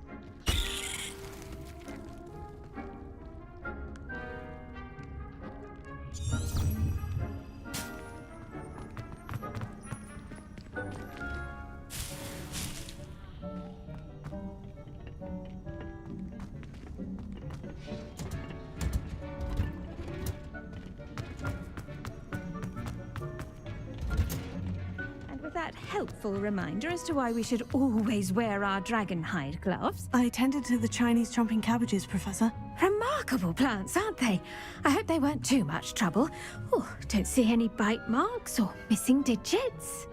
Helpful reminder as to why we should always wear our dragon hide gloves. I tended to the Chinese chomping cabbages, Professor. Remarkable plants, aren't they? I hope they weren't too much trouble. Oh, don't see any bite marks or missing digits.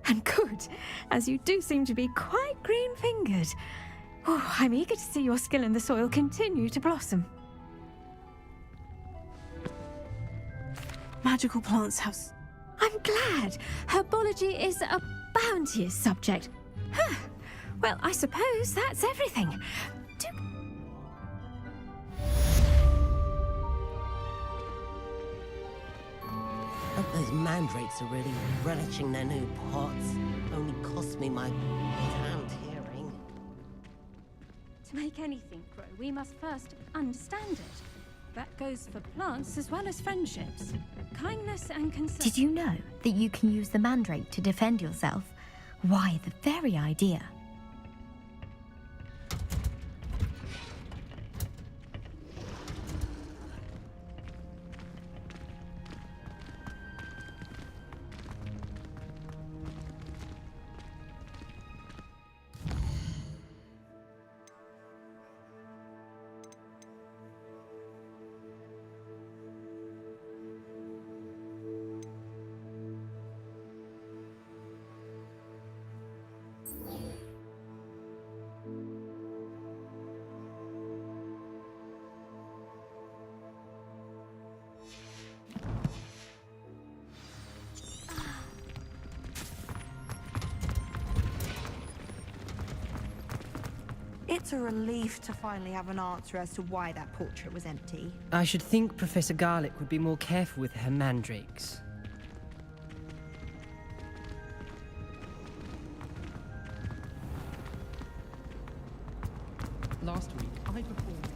And good, as you do seem to be quite green-fingered. Oh, I'm eager to see your skill in the soil continue to blossom. Magical plants have... I'm glad. Herbology is a bounteous subject. Huh. Well, I suppose that's everything. Hope those mandrakes are really relishing their new pots. Only cost me my damned hearing. To make anything grow, we must first understand it. That goes for plants as well as friendships. Kindness and concern. Did you know that you can use the mandrake to defend yourself? Why, the very idea. It's a relief to finally have an answer as to why that portrait was empty. I should think Professor Garlick would be more careful with her mandrakes. Last week, I performed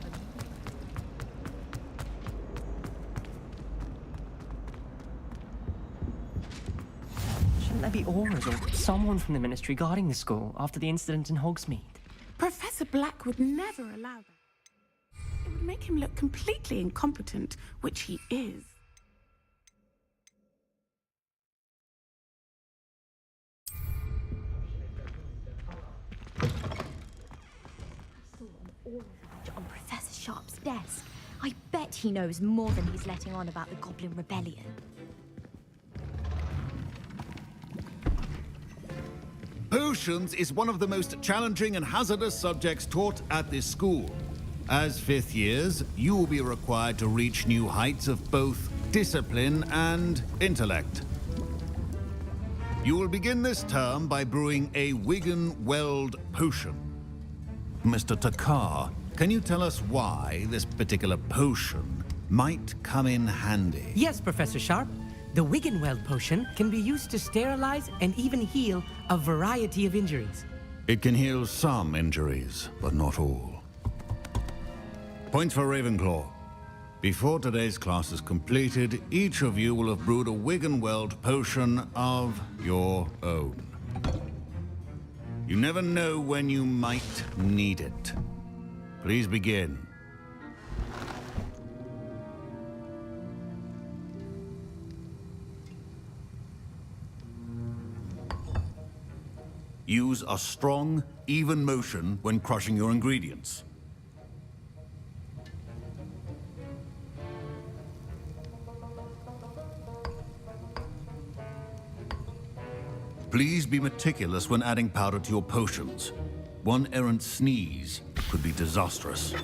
Shouldn't there be auras or someone from the Ministry guarding the school after the incident in Hogsmeade? Professor Black would never allow that. It would make him look completely incompetent, which he is. on Professor Sharp's desk. I bet he knows more than he's letting on about the Goblin Rebellion. Potions is one of the most challenging and hazardous subjects taught at this school. As fifth years, you will be required to reach new heights of both discipline and intellect. You will begin this term by brewing a Wiggenweld potion. Mr. Takar, can you tell us why this particular potion might come in handy? Yes, Professor Sharp. The Wiggenweld potion can be used to sterilize and even heal a variety of injuries. It can heal some injuries, but not all. Points for Ravenclaw. Before today's class is completed, each of you will have brewed a Wiggenweld potion of your own. You never know when you might need it. Please begin. Use a strong, even motion when crushing your ingredients. Please be meticulous when adding powder to your potions. One errant sneeze could be disastrous.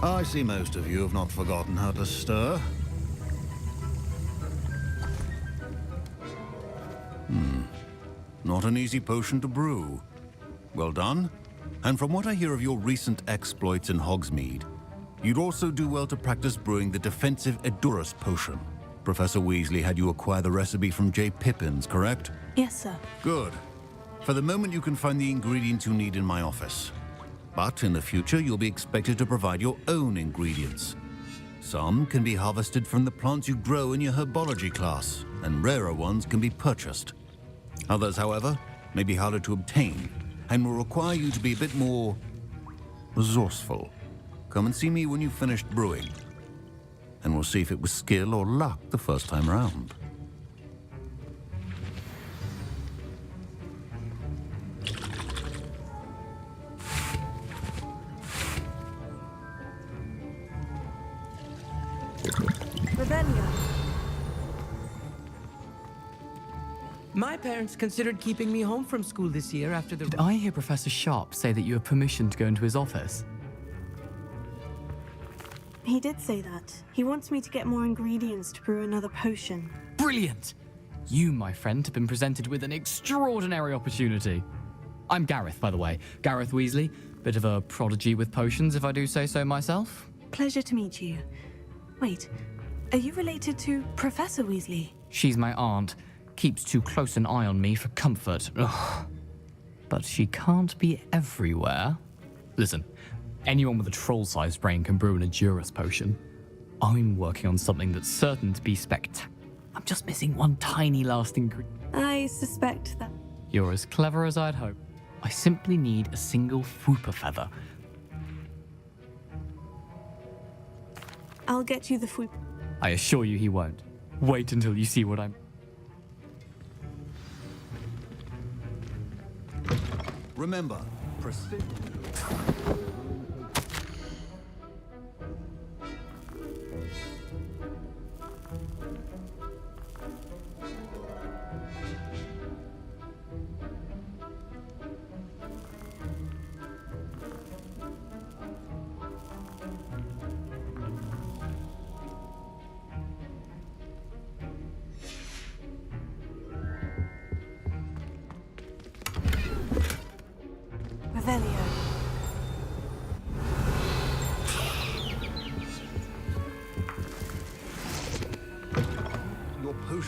I see most of you have not forgotten how to stir. Not an easy potion to brew. Well done. And from what I hear of your recent exploits in Hogsmeade, you'd also do well to practice brewing the defensive Edurus potion. Professor Weasley had you acquire the recipe from J. Pippin's, correct? Yes, sir. Good. For the moment, you can find the ingredients you need in my office. But in the future, you'll be expected to provide your own ingredients. Some can be harvested from the plants you grow in your herbology class, and rarer ones can be purchased. Others, however, may be harder to obtain, and will require you to be a bit more resourceful. Come and see me when you've finished brewing, and we'll see if it was skill or luck the first time around. My parents considered keeping me home from school this year after the... Did I hear Professor Sharp say that you have permission to go into his office? He did say that. He wants me to get more ingredients to brew another potion. Brilliant! You, my friend, have been presented with an extraordinary opportunity. I'm Gareth, by the way. Gareth Weasley. Bit of a prodigy with potions, if I do say so myself. Pleasure to meet you. Wait, are you related to Professor Weasley? She's my aunt. Keeps too close an eye on me for comfort. Ugh. But she can't be everywhere. Listen, anyone with a troll-sized brain can brew an Edurus potion. I'm working on something that's certain to be spectacular. I'm just missing one tiny last ingredient. I suspect that. You're as clever as I'd hope. I simply need a single Fwooper feather. I'll get you the Fwoop. I assure you he won't. Wait until you see what I'm... Remember, precision.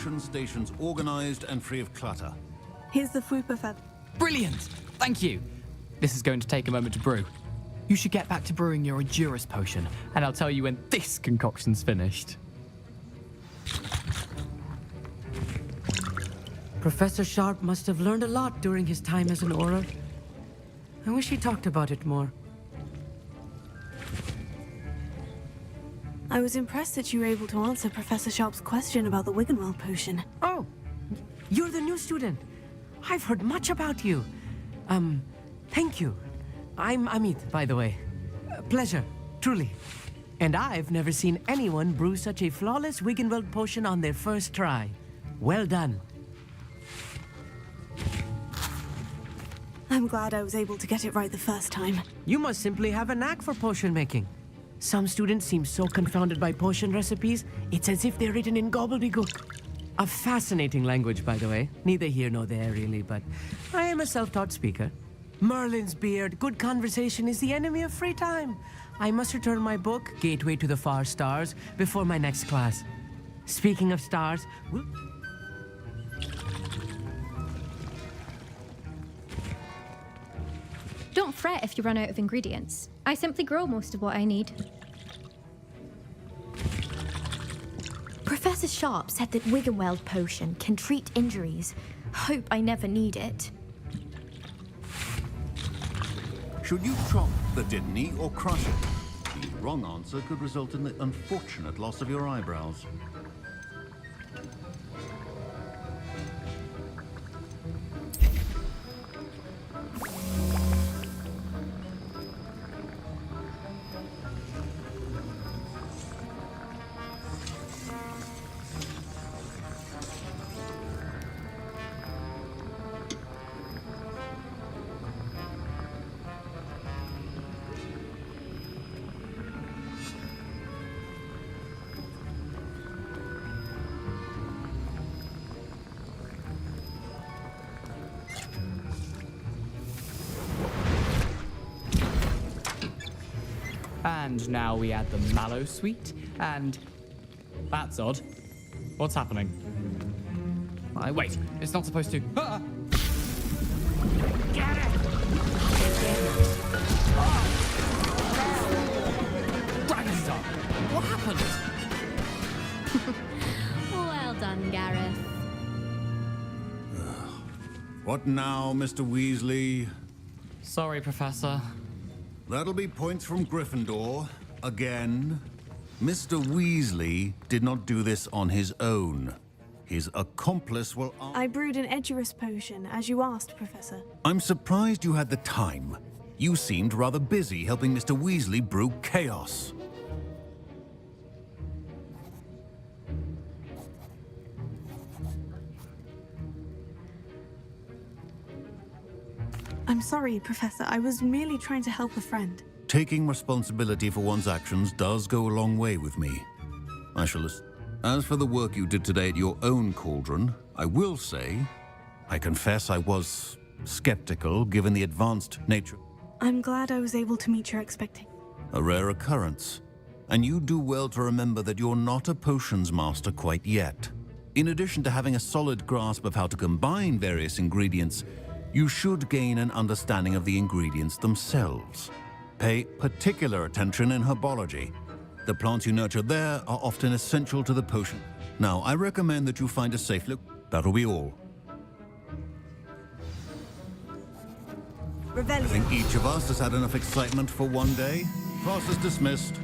potion stations organized and free of clutter. Here's the Fwooper feather. Brilliant! Thank you. This is going to take a moment to brew. You should get back to brewing your Endurus potion, and I'll tell you when this concoction's finished. Professor Sharp must have learned a lot during his time as an Auror. I wish he talked about it more. I was impressed that you were able to answer Professor Sharp's question about the Wiggenweld potion. Oh, you're the new student. I've heard much about you. Thank you. I'm Amit, by the way. Pleasure, truly. And I've never seen anyone brew such a flawless Wiggenweld potion on their first try. Well done. I'm glad I was able to get it right the first time. You must simply have a knack for potion making. Some students seem so confounded by potion recipes, it's as if they're written in gobbledygook. A fascinating language, by the way. Neither here nor there, really, but I am a self-taught speaker. Merlin's beard, good conversation is the enemy of free time. I must return my book, Gateway to the Far Stars, before my next class. Speaking of stars, Don't fret if you run out of ingredients. I simply grow most of what I need. Professor Sharp said that Wiggenweld potion can treat injuries. Hope I never need it. Should you chop the kidney or crush it? The wrong answer could result in the unfortunate loss of your eyebrows. And now we add the mallow sweet, and... That's odd. What's happening? Wait, it's not supposed to... Ah! Get it! Dragon Star! What happened? Well done, Gareth. What now, Mr. Weasley? Sorry, Professor. That'll be points from Gryffindor. Again. Mr. Weasley did not do this on his own. His accomplice will... I brewed an Edurus potion, as you asked, Professor. I'm surprised you had the time. You seemed rather busy helping Mr. Weasley brew chaos. I'm sorry, Professor. I was merely trying to help a friend. Taking responsibility for one's actions does go a long way with me. I shall... As for the work you did today at your own cauldron, I will say, I confess I was skeptical given the advanced nature. I'm glad I was able to meet your expectations. A rare occurrence. And you do well to remember that you're not a potions master quite yet. In addition to having a solid grasp of how to combine various ingredients, you should gain an understanding of the ingredients themselves. Pay particular attention in herbology. The plants you nurture there are often essential to the potion. Now, I recommend that you find a safe look. That'll be all. I think each of us has had enough excitement for one day. Class is dismissed.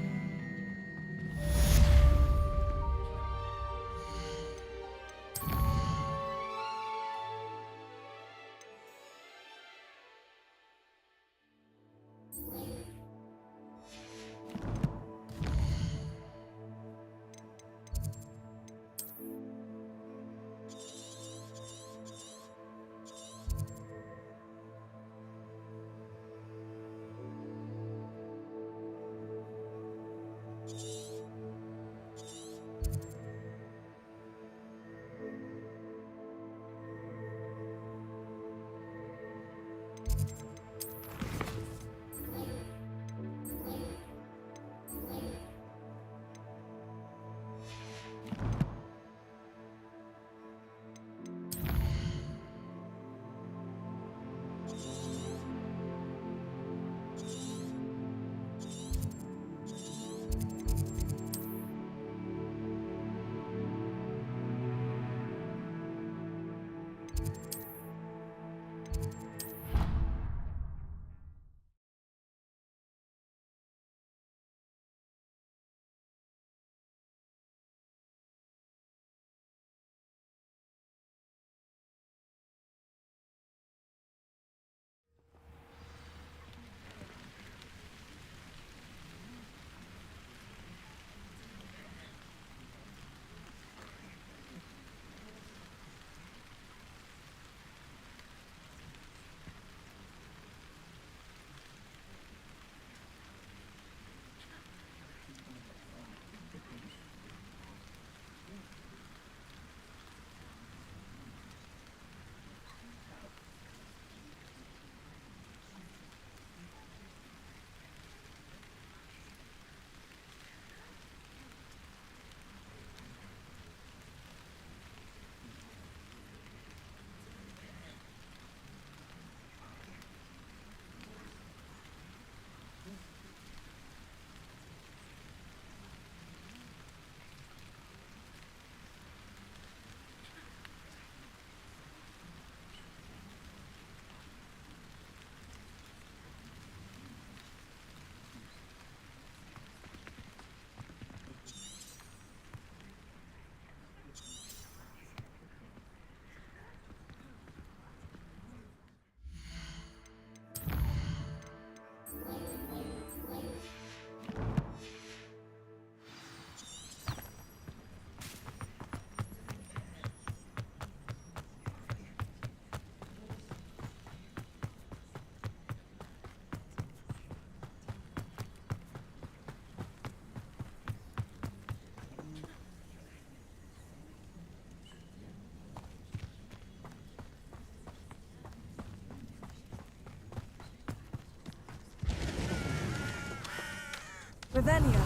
Revelio.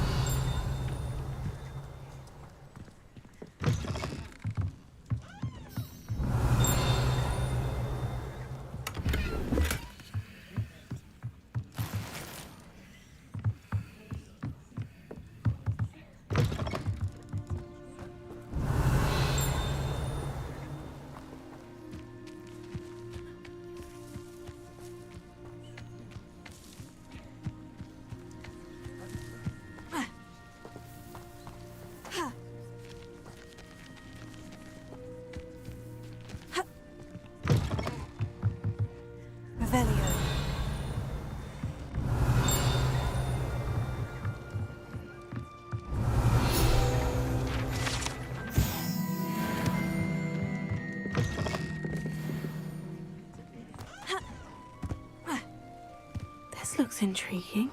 Revelio. This looks intriguing.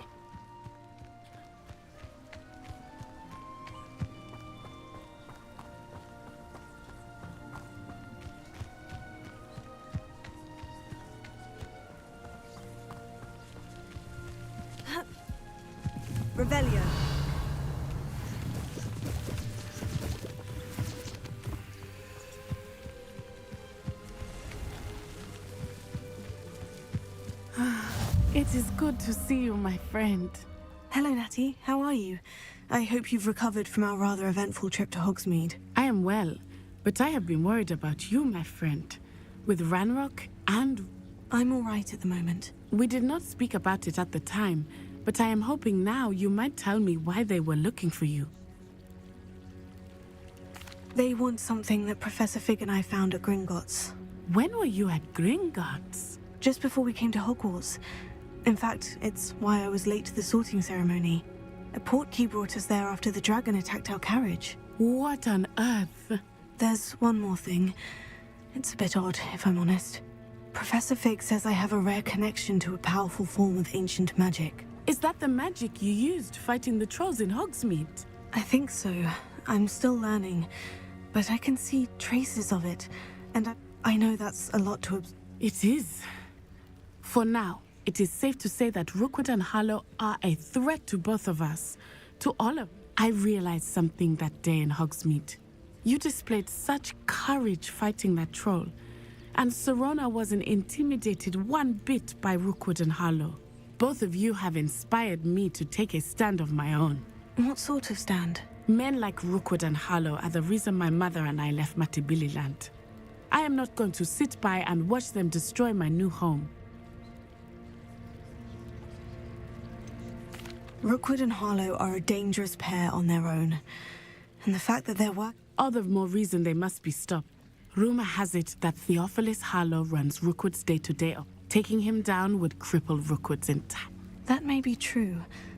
Revelio. It is good to see you, my friend. Hello, Natty. How are you? I hope you've recovered from our rather eventful trip to Hogsmeade. I am well, but I have been worried about you, my friend. With Ranrock and... I'm all right at the moment. We did not speak about it at the time, but I am hoping now you might tell me why they were looking for you. They want something that Professor Fig and I found at Gringotts. When were you at Gringotts? Just before we came to Hogwarts. In fact, it's why I was late to the sorting ceremony. A portkey brought us there after the dragon attacked our carriage. What on earth? There's one more thing. It's a bit odd, if I'm honest. Professor Fig says I have a rare connection to a powerful form of ancient magic. Is that the magic you used fighting the trolls in Hogsmeade? I think so. I'm still learning, but I can see traces of it, and I know that's a lot to It is. For now, it is safe to say that Rookwood and Harlow are a threat to both of us. To all of... I realized something that day in Hogsmeade. You displayed such courage fighting that troll, and Serona wasn't intimidated one bit by Rookwood and Harlow. Both of you have inspired me to take a stand of my own. What sort of stand? Men like Rookwood and Harlow are the reason my mother and I left Matabeleland. I am not going to sit by and watch them destroy my new home. Rookwood and Harlow are a dangerous pair on their own, and the fact that they're all the more reason they must be stopped. Rumor has it that Theophilus Harlow runs Rookwood's day-to-day op. Taking him down would cripple Rookwood's entire... That may be true,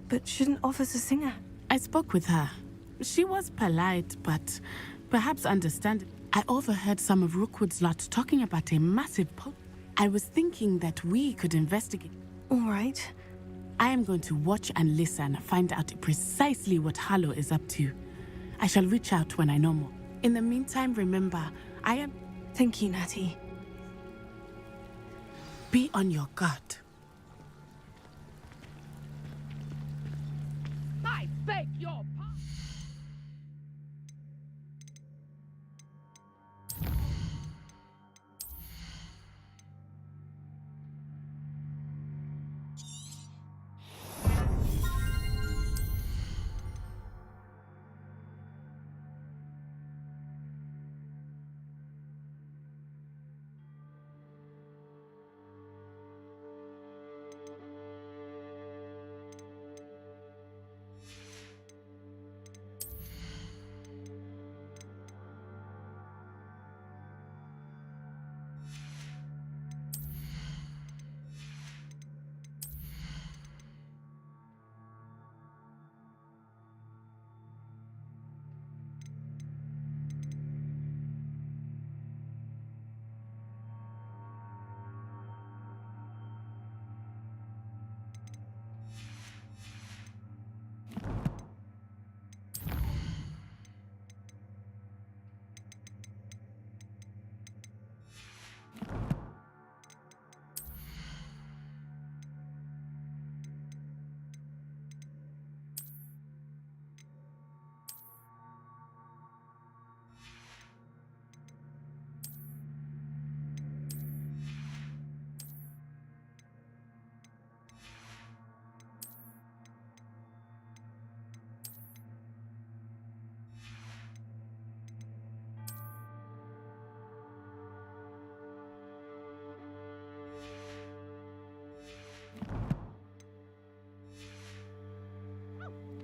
but shouldn't Officer Singer... I spoke with her. She was polite, but perhaps understanding. I overheard some of Rookwood's lot talking about a massive I was thinking that we could investigate. All right. I am going to watch and listen, find out precisely what Harlow is up to. I shall reach out when I know more. In the meantime, remember, I am... Thank you, Natty. Be on your guard. I beg your pardon.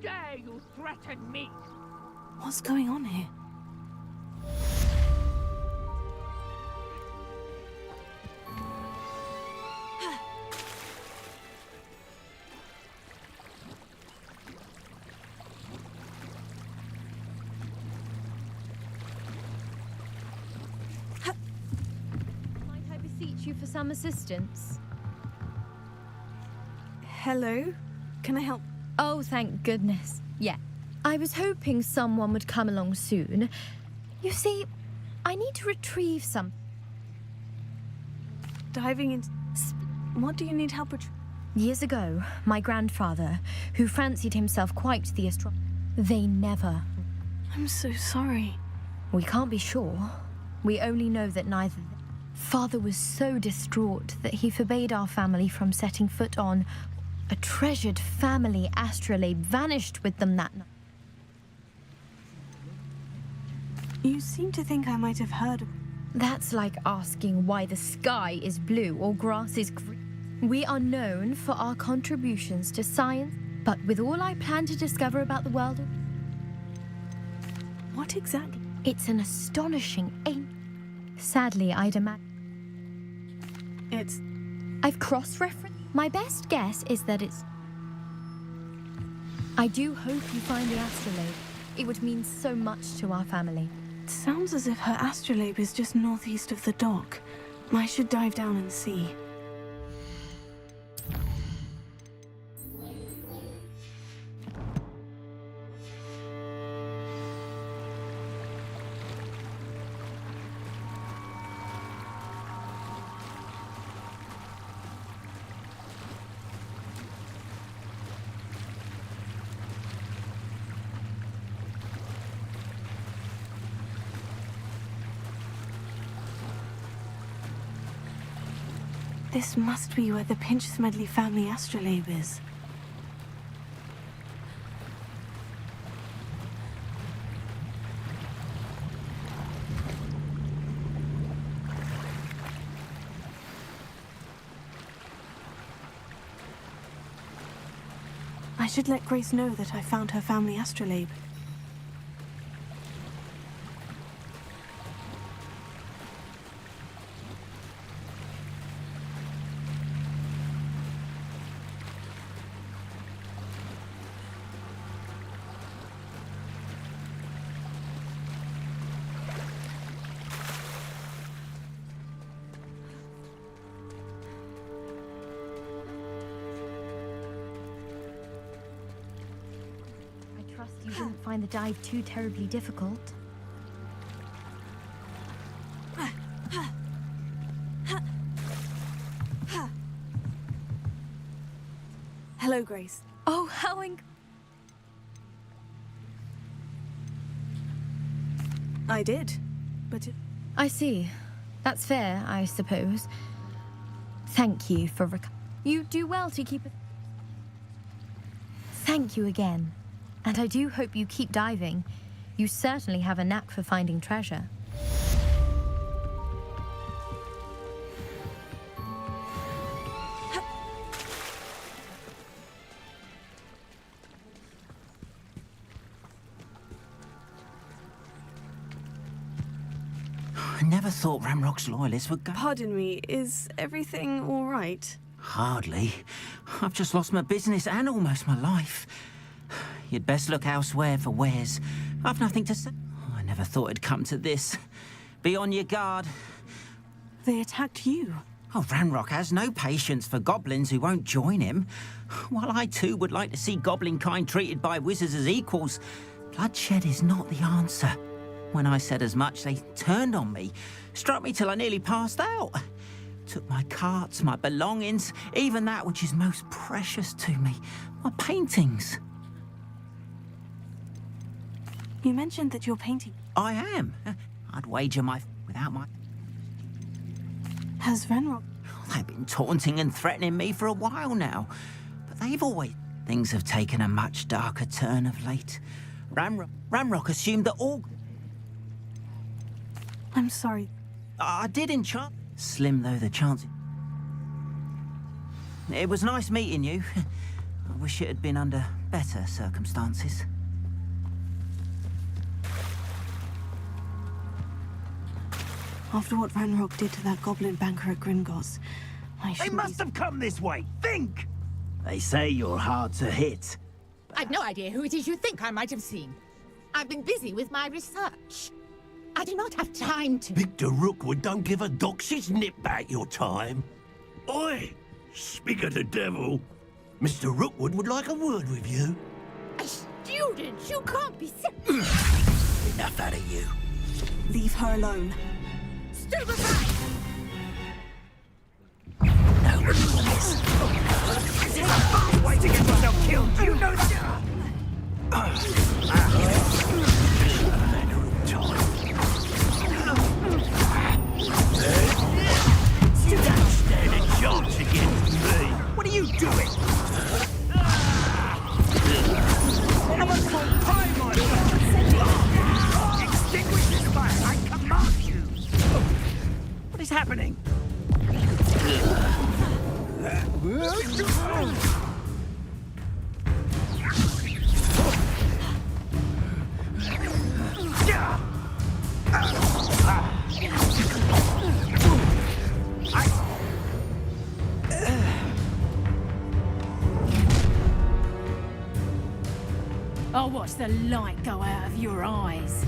dare you threaten me? What's going on here? Might I beseech you for some assistance? Hello? Can I help? Oh, thank goodness. Yeah. I was hoping someone would come along soon. You see, I need to retrieve some. Diving into... What do you need help with? Years ago, my grandfather, who fancied himself quite the they never... I'm so sorry. We can't be sure. We only know that neither... Father was so distraught that he forbade our family from setting foot on... A treasured family astrolabe vanished with them that night. You seem to think I might have heard of... That's like asking why the sky is blue or grass is green. We are known for our contributions to science, but with all I plan to discover about the world... What exactly? It's an astonishing Sadly, I'd imagine... It's... I've cross-referenced. My best guess is that it's... I do hope you find the astrolabe. It would mean so much to our family. It sounds as if her astrolabe is just northeast of the dock. I should dive down and see. This must be where the Pinch-Smedley family astrolabe is. I should let Grace know that I found her family astrolabe. You didn't find the dive too terribly difficult. Hello, Grace. Oh, how I did, but I see. That's fair, I suppose. Thank you for You do well to keep it. Thank you again. And I do hope you keep diving. You certainly have a knack for finding treasure. I never thought Ramrock's loyalists would go... Pardon me, is everything all right? Hardly. I've just lost my business and almost my life. You'd best look elsewhere for wares. I've nothing to say. I never thought it'd come to this. Be on your guard. They attacked you. Oh, Ranrock has no patience for goblins who won't join him. While I too would like to see goblin kind treated by wizards as equals, bloodshed is not the answer. When I said as much, they turned on me, struck me till I nearly passed out. Took my carts, my belongings, even that which is most precious to me, my paintings. You mentioned that you're painting. I am. I'd wager without my... Has Ranrock... They've been taunting and threatening me for a while now, but they've always... Things have taken a much darker turn of late. Ramrock assumed that all... I'm sorry. I did enchant... Slim though the chance... It was nice meeting you. I wish it had been under better better circumstances. After what Ranrock did to that goblin banker at Gringotts, They must have come this way. Think! They say you're hard to hit. I've no idea who it is you think I might have seen. I've been busy with my research. I do not have time to... Victor Rookwood don't give a doxy's nip back your time. Oi! Speak of the devil. Mr. Rookwood would like a word with you. A student? You can't be sick. Enough out of you. Leave her alone. Stand aside! No promise. It's a fast way to get yourself killed. You know that? You don't stand a chance against me. What are you doing? Extinguish this fire. I command you. What is happening? I'll watch the light go out of your eyes.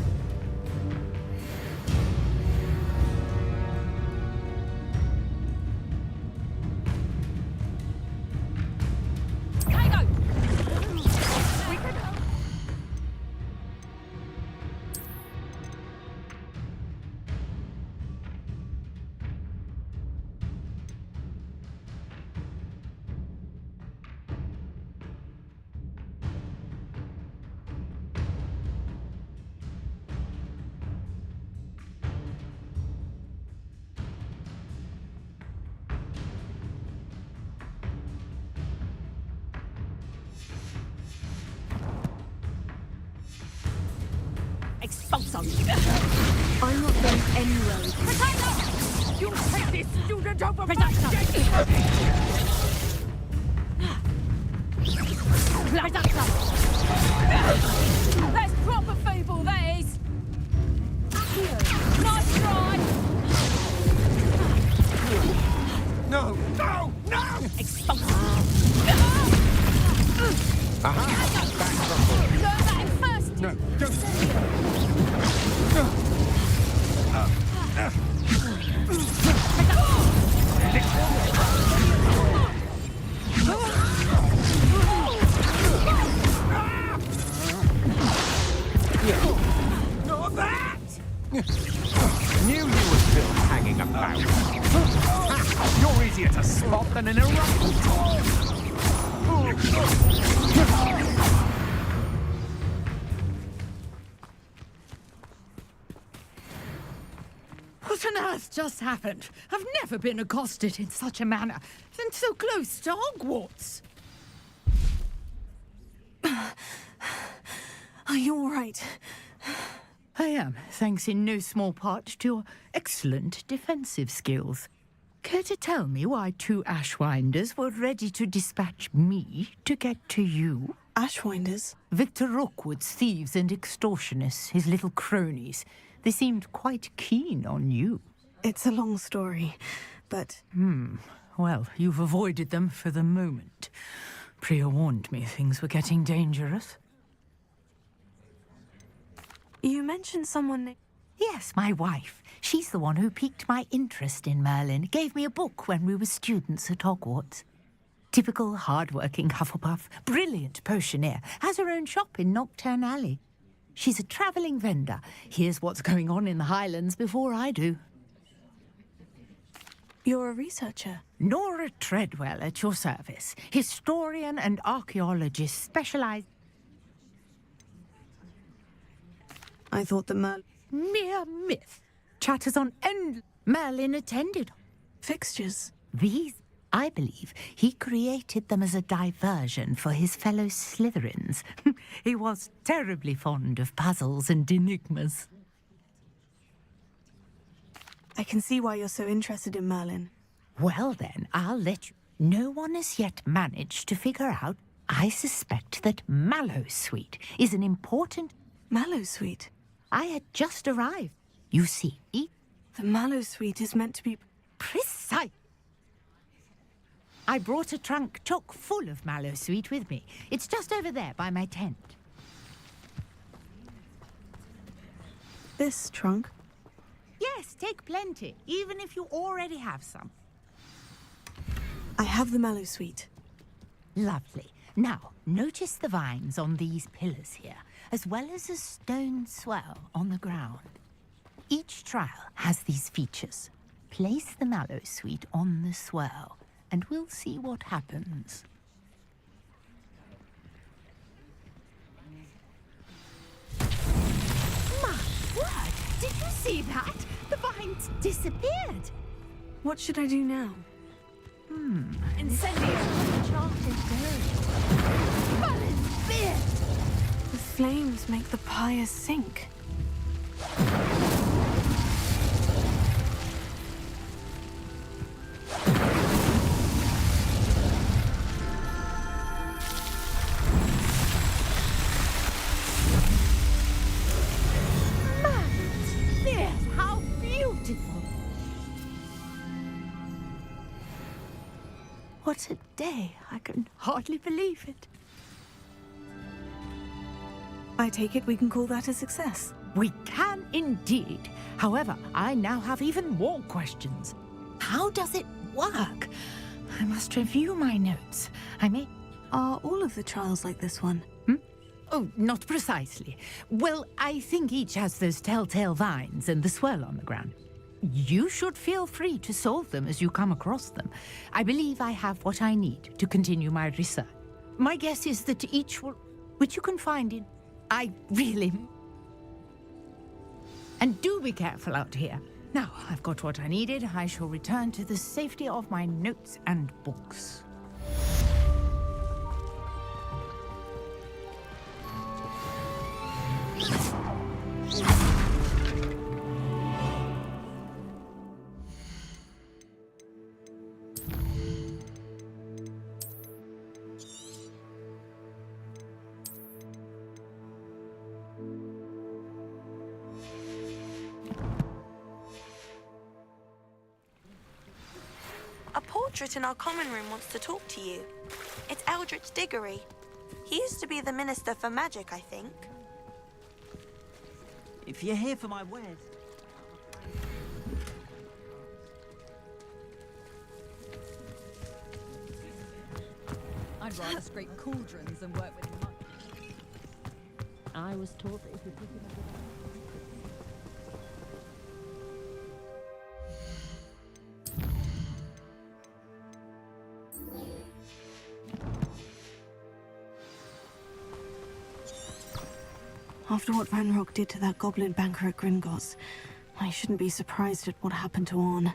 Expulso! I'm not going anywhere with you. Potato! You take this student over my Potato! That's proper feeble, that is! Nice try! No! No! No! Expulso! Aha! Learn that in first! No, don't! Not that! Knew you were still hanging about. You're easier to spot than an eruption. What on earth just happened? I've never been accosted in such a manner, and so close to Hogwarts. Are you all right? I am, thanks in no small part to your excellent defensive skills. Care to tell me why two Ashwinders were ready to dispatch me to get to you? Ashwinders? Victor Rookwood's thieves and extortionists, his little cronies. They seemed quite keen on you. It's a long story, but... Well, you've avoided them for the moment. Priya warned me things were getting dangerous. You mentioned someone... Yes, my wife. She's the one who piqued my interest in Merlin. Gave me a book when we were students at Hogwarts. Typical hard-working Hufflepuff. Brilliant potioneer. Has her own shop in Nocturne Alley. She's a travelling vendor. Hears what's going on in the Highlands before I do. You're a researcher? Nora Treadwell at your service. Historian and archaeologist specialised... I thought the Mere myth. Chatters on end. Merlin attended. Fixtures? These, I believe, he created them as a diversion for his fellow Slytherins. He was terribly fond of puzzles and enigmas. I can see why you're so interested in Merlin. Well then, I'll let you. No one has yet managed to figure out I suspect that Mallowsweet is an important... Mallowsweet? I had just arrived. You see, the Mallowsweet is meant to be... Precise. I brought a trunk chock full of Mallowsweet with me. It's just over there by my tent. This trunk? Yes, take plenty, even if you already have some. I have the Mallowsweet. Lovely. Now, notice the vines on these pillars here, as well as a stone swell on the ground. Each trial has these features. Place the Mallowsweet on the swell, and we'll see what happens. My word! Did you see that? The vines disappeared. What should I do now? Incendio! Enchanted bird. Merlin's beard! The flames make the pyre sink. Merlin's beard! How beautiful! What a day! I can hardly believe it. I take it we can call that a success. We can indeed. However, I now have even more questions. How does it work? I must review my notes. Are all of the trials like this one? Oh, not precisely. Well, I think each has those telltale vines and the swirl on the ground. You should feel free to solve them as you come across them. I believe I have what I need to continue my research. My guess is that each will... which you can find in... I really... And do be careful out here. Now, I've got what I needed. I shall return to the safety of my notes and books. A portrait in our common room wants to talk to you. It's Eldritch Diggory. He used to be the Minister for Magic, I think. If you're here for my wares... I'd rather scrape cauldrons than work with mud. I was taught that if you pick it up... After what Ranrock did to that goblin banker at Gringotts, I shouldn't be surprised at what happened to Orn.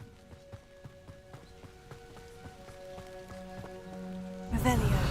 Revelio.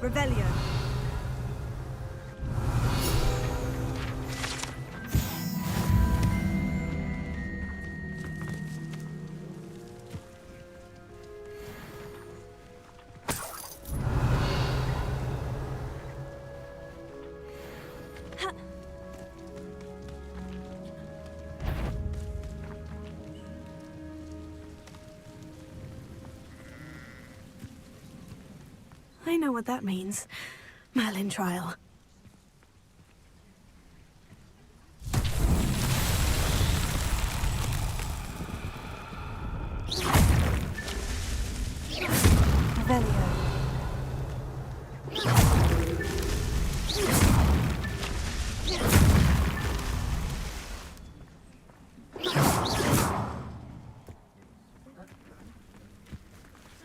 Revelio. I know what that means. Merlin trial. Revelio.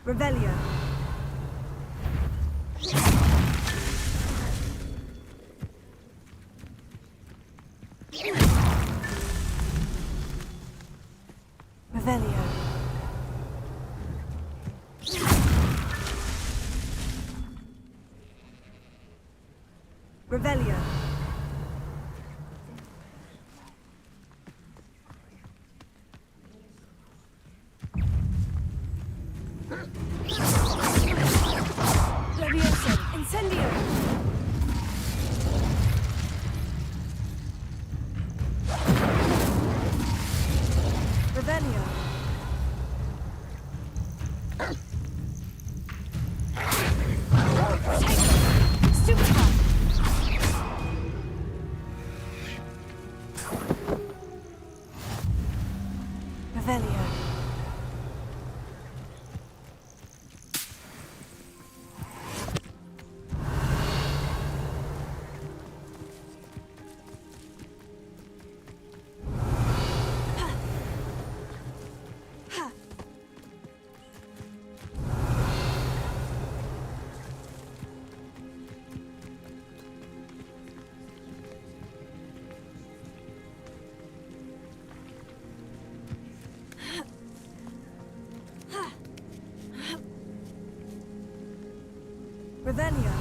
Revelio. Revelio. Revelio. Levioso. Incendio. Revelio. Stupefy. Revelio. Revelio.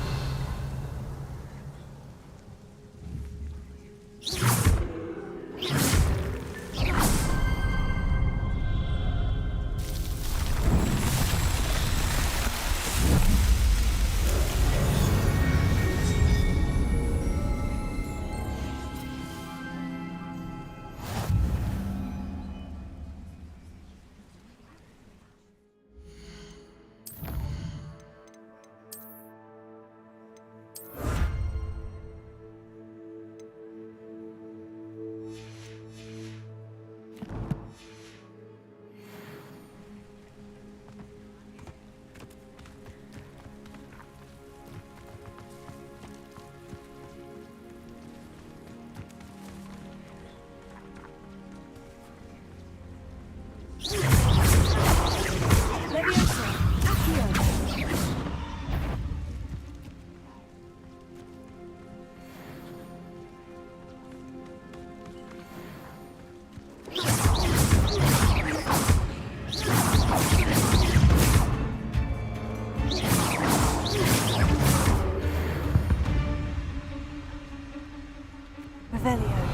Revelio.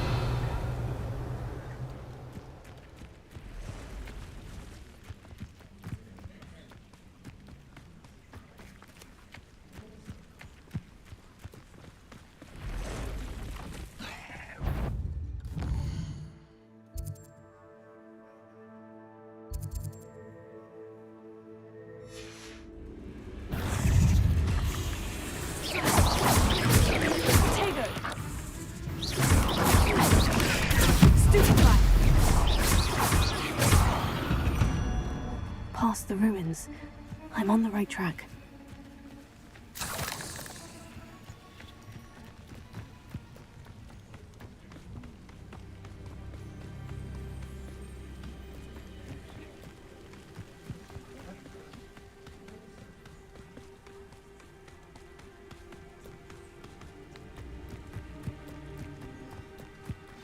Past the ruins. I'm on the right track.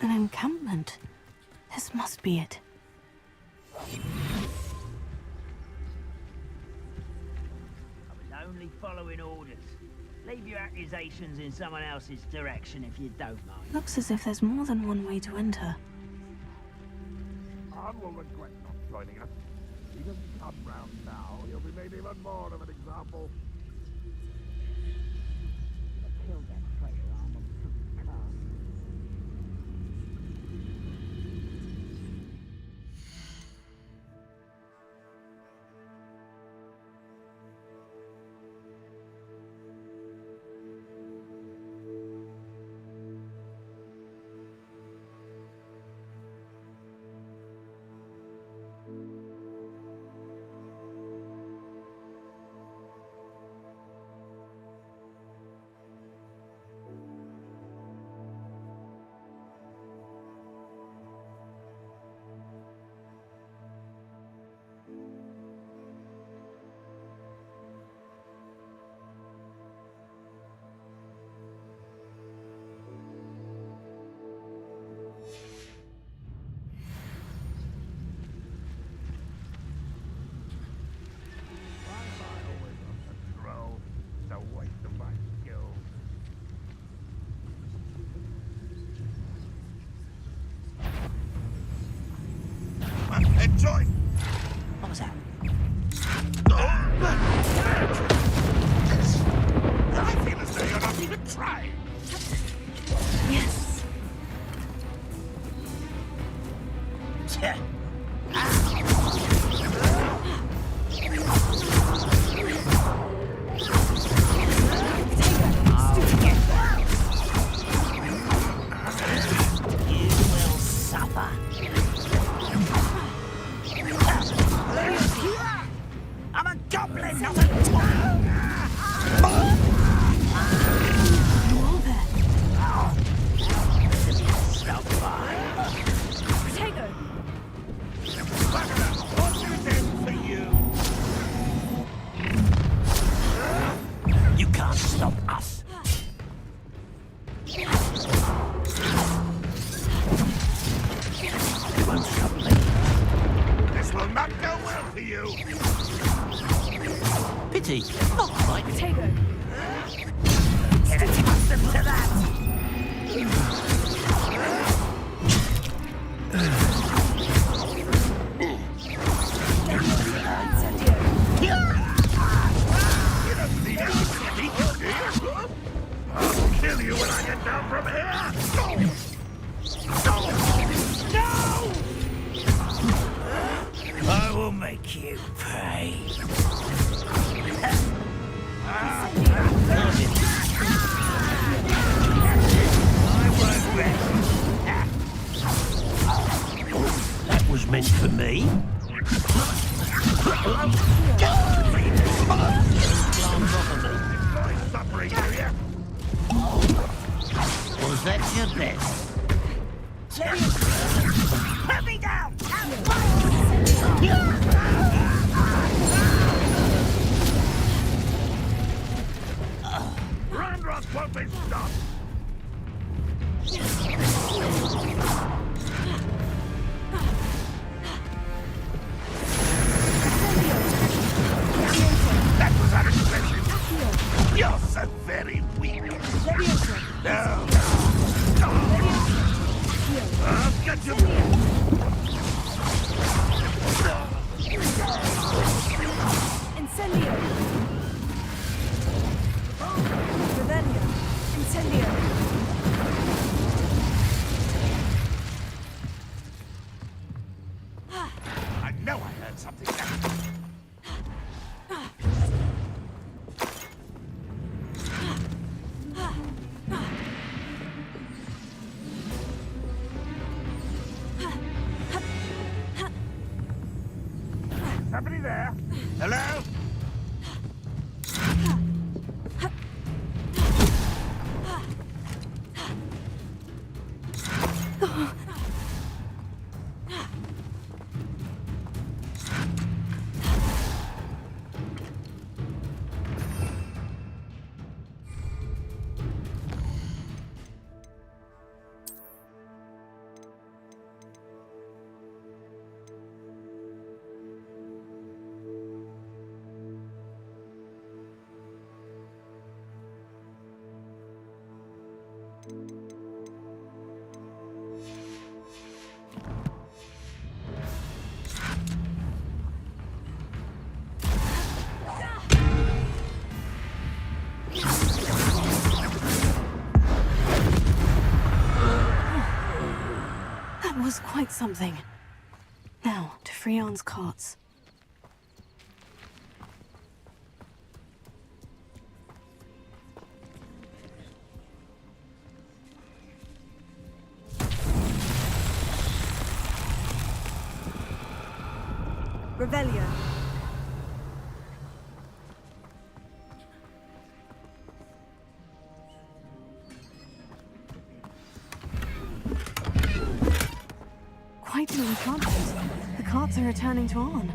An encampment. This must be it. Only following orders. Leave your accusations in someone else's direction if you don't mind. Looks as if there's more than one way to enter. Arn will regret not joining us. If he doesn't come round now, he'll be made even more of an example. Kill that traitor, Arn will soon come. Join! What was that? I feel as though you're not even trying. Yes. You will suffer. I'm a goblin, not a troll. Stop by. Protego! What's it then for you? You can't stop us. You won't stop me. This will not go well for you. Pity. Not quite. Protego! Get accustomed to that. You don't need any pity, do you? I'll kill you when I get down from here. No! I will make you pay. That was meant for me. Was that your best? Put me down! Randroth won't be stopped. That was unexpected. You're so very weak. No. I'll get you. Incendio! Revelio! Incendio! I know I heard something there. Somebody there? Hello? That was quite something. Now, to Freon's carts. Revelio! Quite an enchantment. The carts are returning to Arn.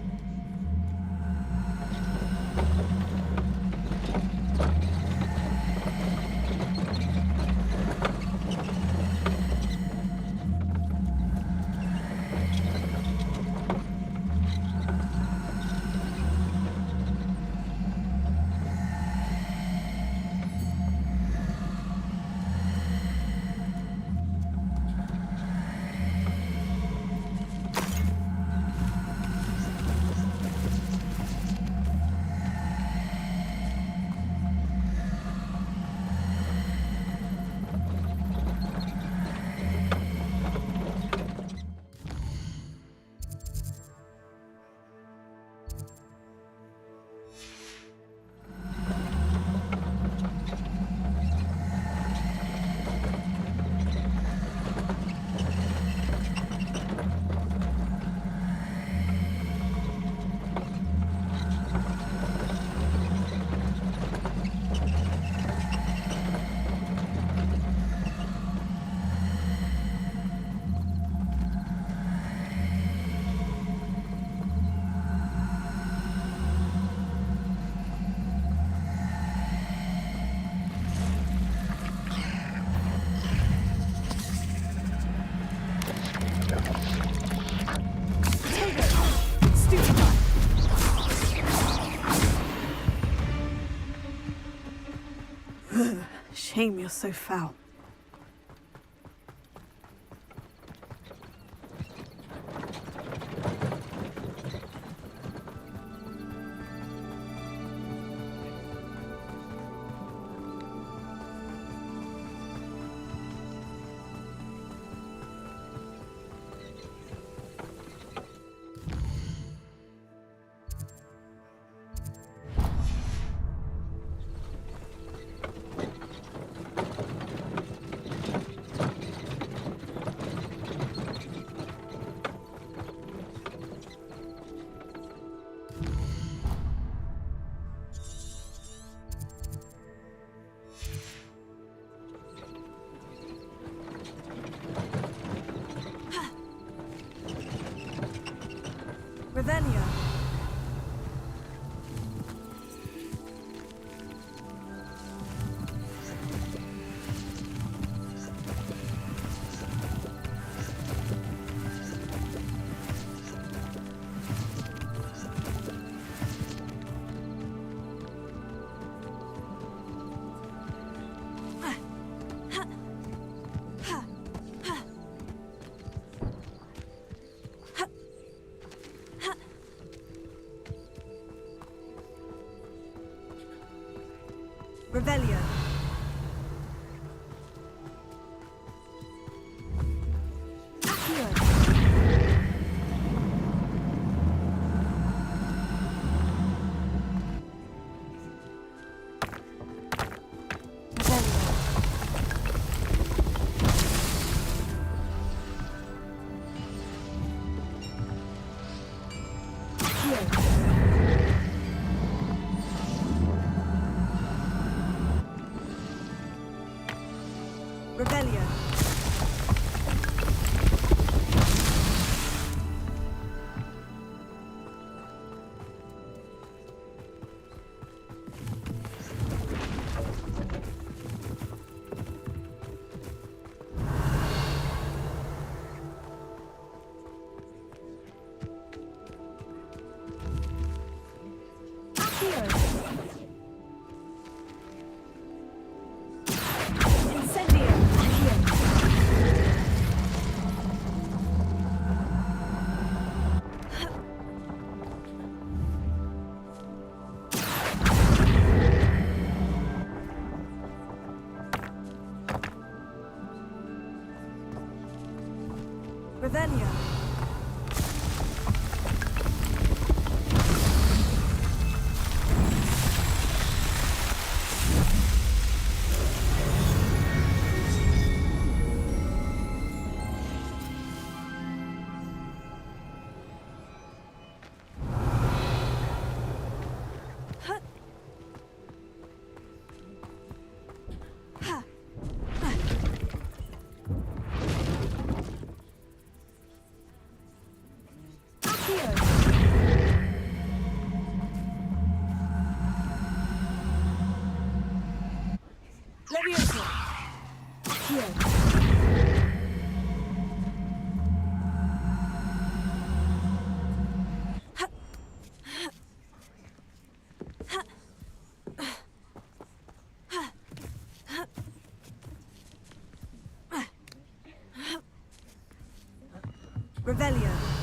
shame you're so foul. Revelio. Revelio. Revelio. Revelio. Revelio.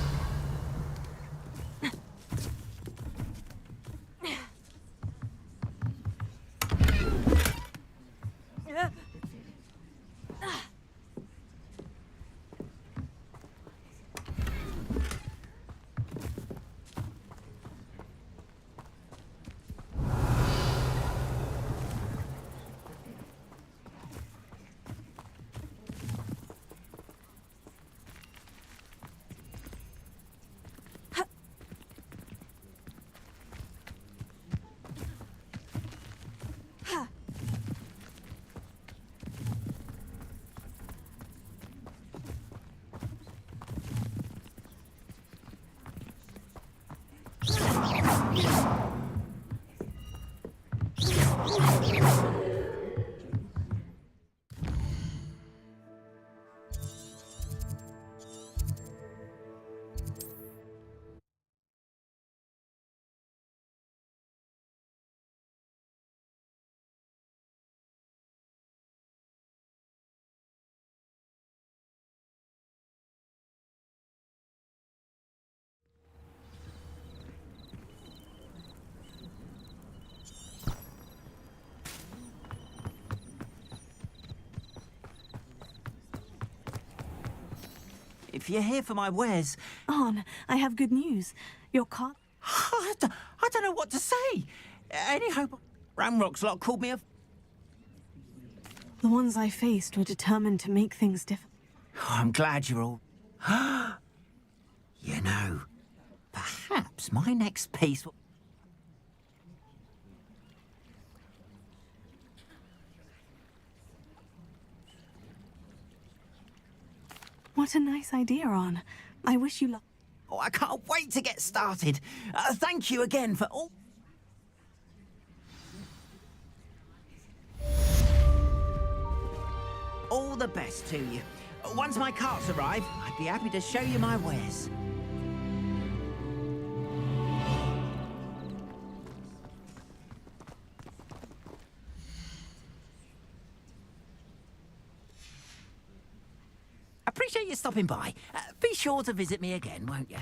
if you're here for my wares... Arn, I have good news. Your cart... I don't know what to say. Any hope... Ramrock's lot called me a... The ones I faced were determined to make things different. Oh, I'm glad you're all... You know, perhaps my next piece will... What a nice idea, Arn. I wish you luck. Oh, I can't wait to get started. Thank you again for all... All the best to you. Once my carts arrive, I'd be happy to show you my wares. Appreciate you stopping by. Be sure to visit me again, won't you?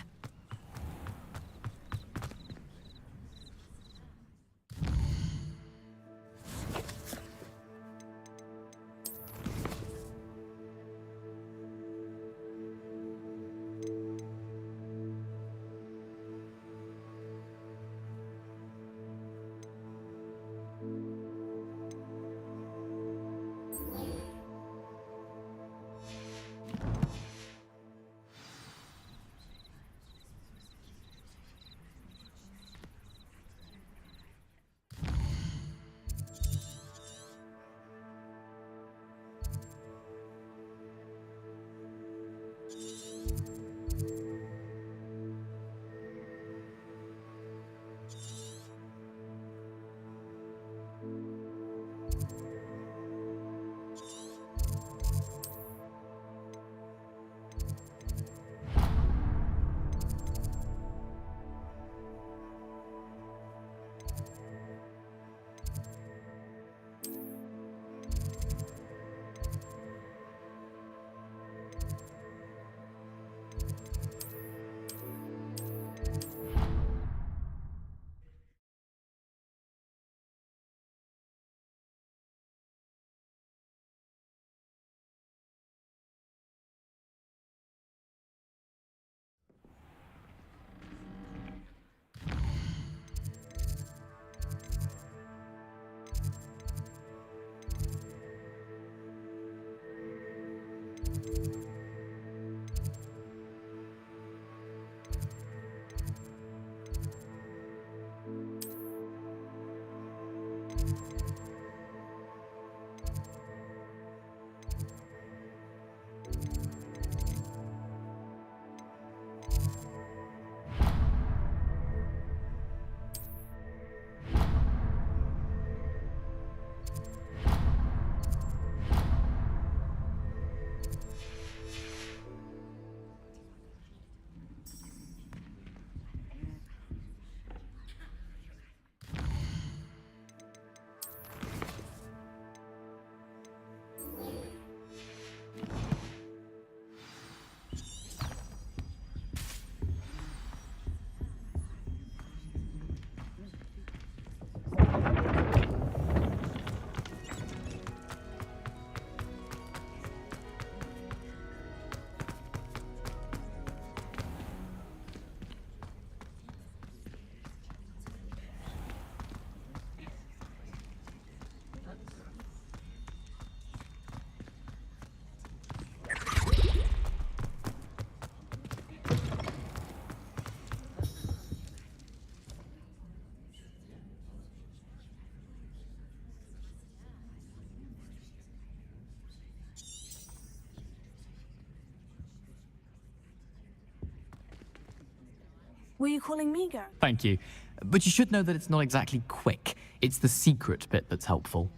Were you calling me, Go? Thank you. But you should know that it's not exactly quick. It's the secret bit that's helpful.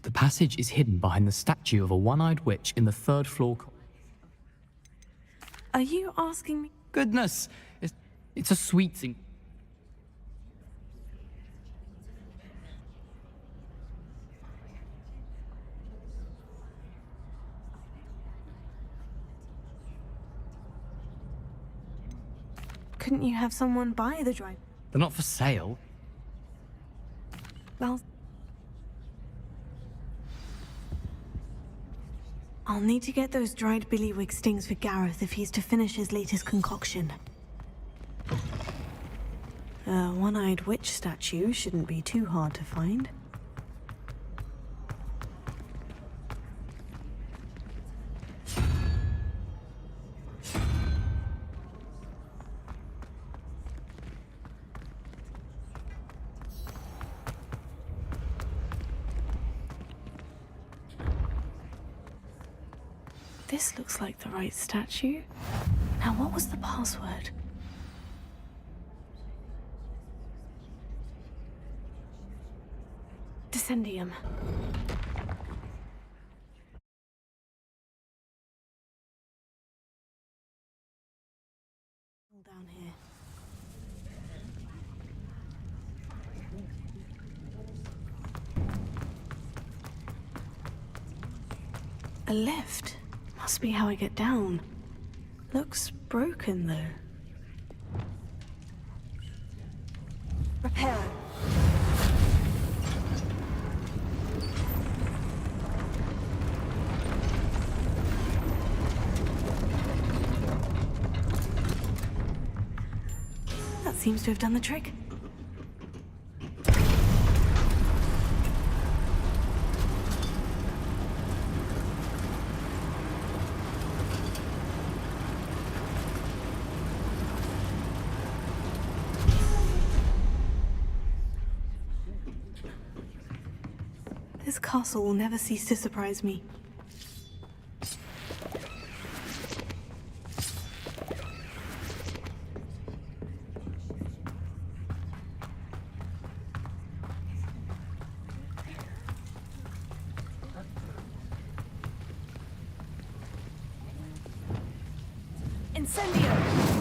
The passage is hidden behind the statue of a one-eyed witch in the third floor. Are you asking me? Goodness! It's a sweet thing. Couldn't you have someone buy the drive? They're not for sale. Well... I'll need to get those dried billywig stings for Gareth if he's to finish his latest concoction. A one-eyed witch statue shouldn't be too hard to find. This looks like the right statue. Now, what was the password? Descendium. Down here. A lift. Must be how I get down. Looks broken, though. Repair. That seems to have done the trick. This castle will never cease to surprise me. Incendio!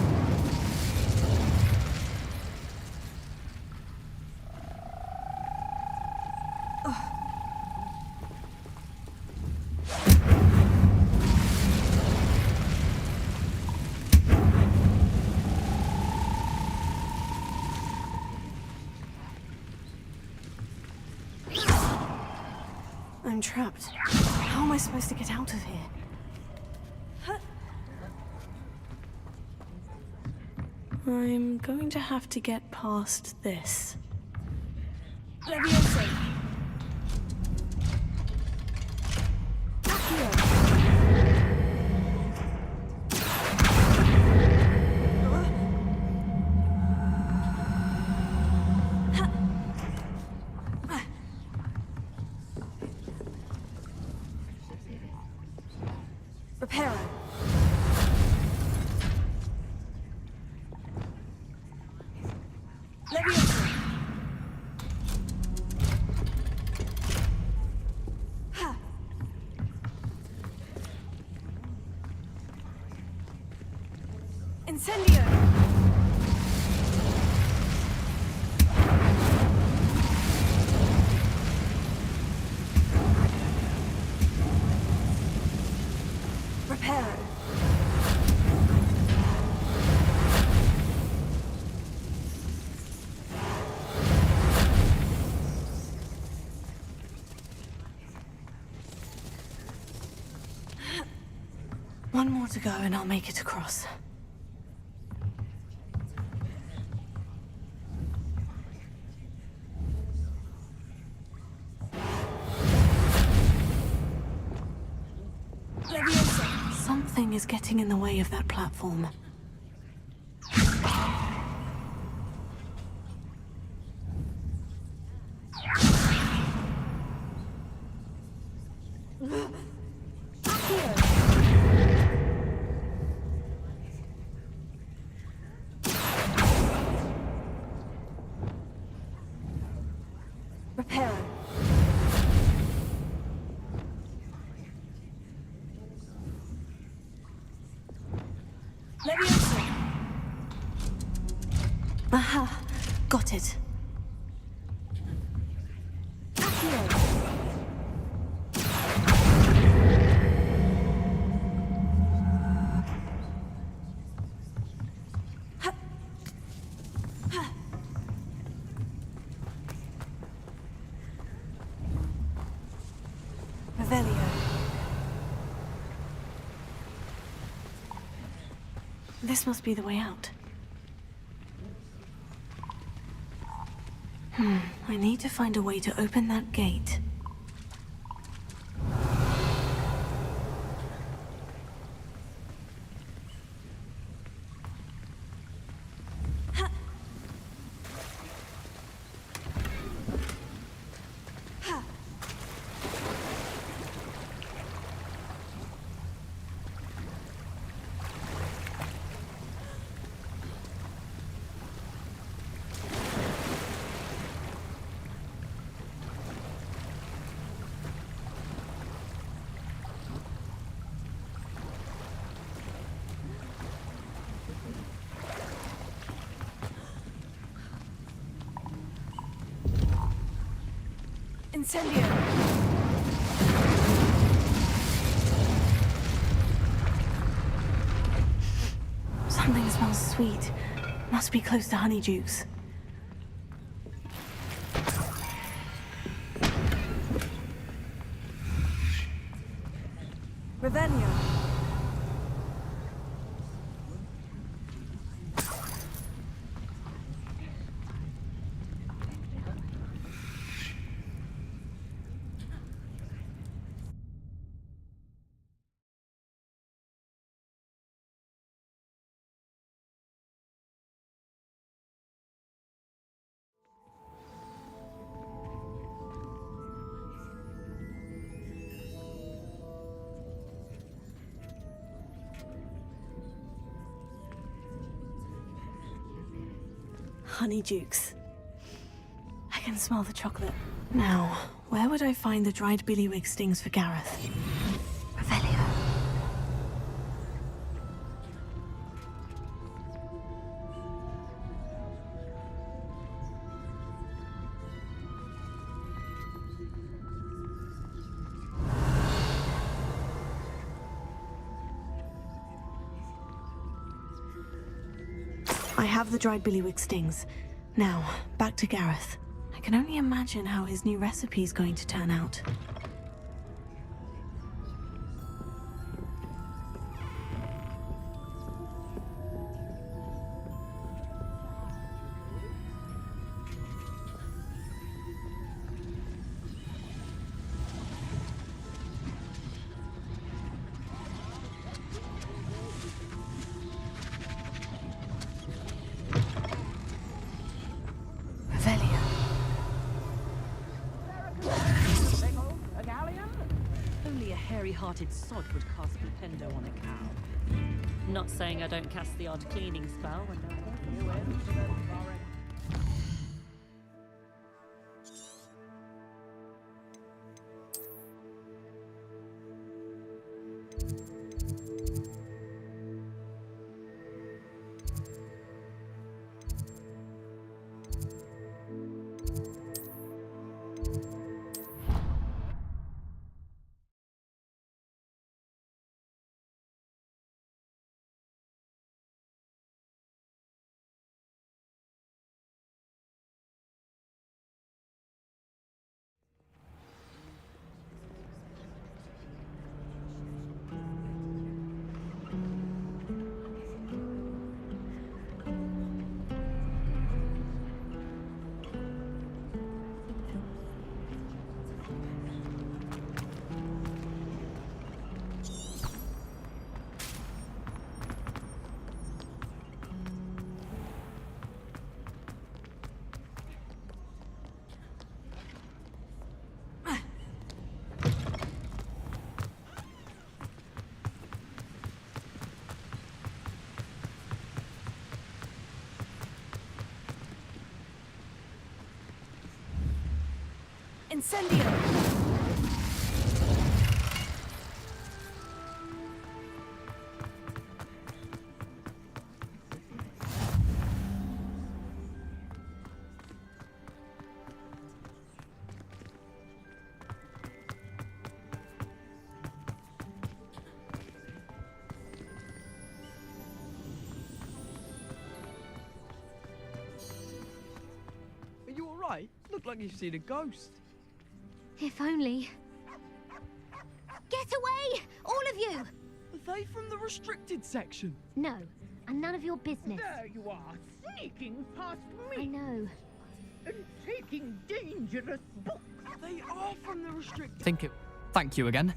I'm trapped. How am I supposed to get out of here? I'm going to have to get past this. Leviosa! Reparo. Leviosa. Ha. Incendio. Reparo. One more to go and I'll make it across. Leviosa! Something is getting in the way of that platform. Reparo. Leviosa. Aha, got it. Revelio. This must be the way out. I need to find a way to open that gate. Incendio! Something smells sweet. Must be close to Honeydukes. Revelio. Honeydukes. I can smell the chocolate. Now, where would I find the dried billywig stings for Gareth? Revelio. I have the dried billywig stings. Now, back to Gareth. I can only imagine how his new recipe's going to turn out. Hearted sod would cast Flipendo on a cow. Not saying I don't cast the odd cleaning spell when no one. Incendio! Are you alright? Look like you've seen a ghost. If only. Get away! All of you! Are they from the restricted section? No. and none of your business. There you are, sneaking past me. I know. And taking dangerous books. They are from the restricted. Thank you again.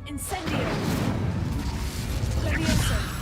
Incendio! Levioso!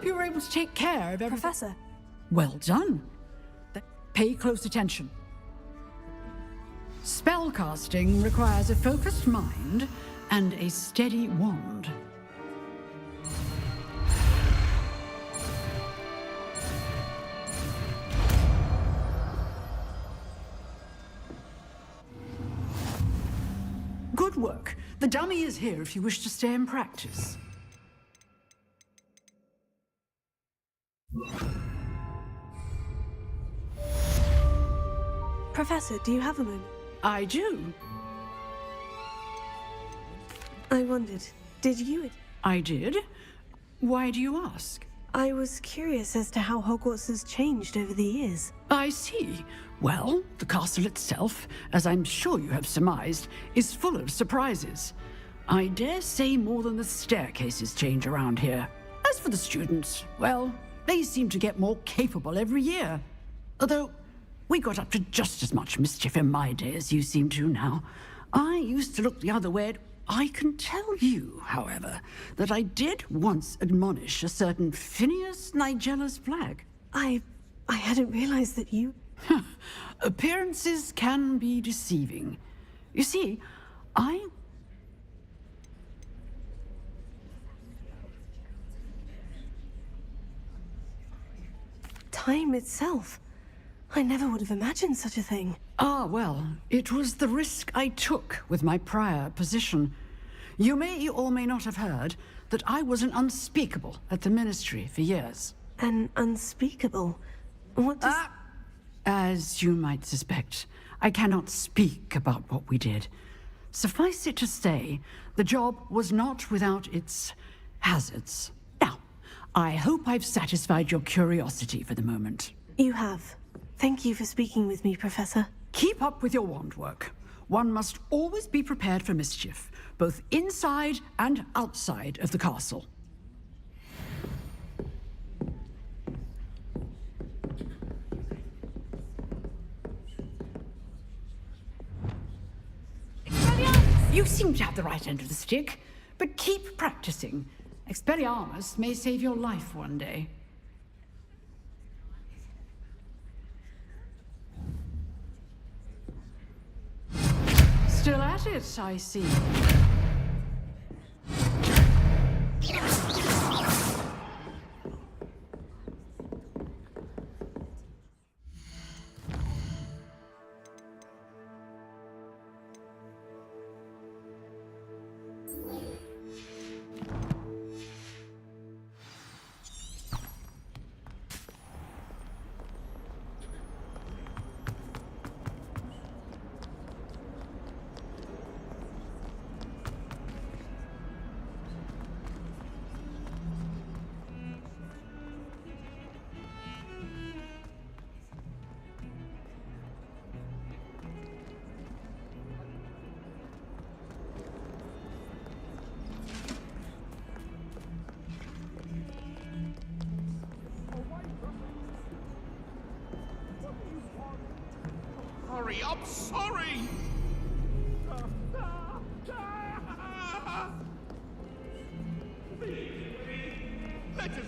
you were able to take care of everything. Professor. Well done. Pay close attention. Spellcasting requires a focused mind and a steady wand. Good work. The dummy is here if you wish to stay and practice. Professor, do you have a moment? I do. I wondered, did you... I did? Why do you ask? I was curious as to how Hogwarts has changed over the years. I see. Well, the castle itself, as I'm sure you have surmised, is full of surprises. I dare say more than the staircases change around here. As for the students, well, they seem to get more capable every year. Although, we got up to just as much mischief in my day as you seem to now. I used to look the other way. I can tell you, however, that I did once admonish a certain Phineas Nigella's flag. I hadn't realized that you... Appearances can be deceiving. You see, Time itself. I never would have imagined such a thing. Ah, well, it was the risk I took with my prior position. You may or may not have heard that I was an unspeakable at the Ministry for years. An unspeakable? What does... As you might suspect, I cannot speak about what we did. Suffice it to say, the job was not without its hazards. Now, I hope I've satisfied your curiosity for the moment. You have. Thank you for speaking with me, Professor. Keep up with your wand work. One must always be prepared for mischief, both inside and outside of the castle. You seem to have the right end of the stick, but keep practicing. Expelliarmus may save your life one day. Still at it, I see. Sorry, I'm sorry! Let us...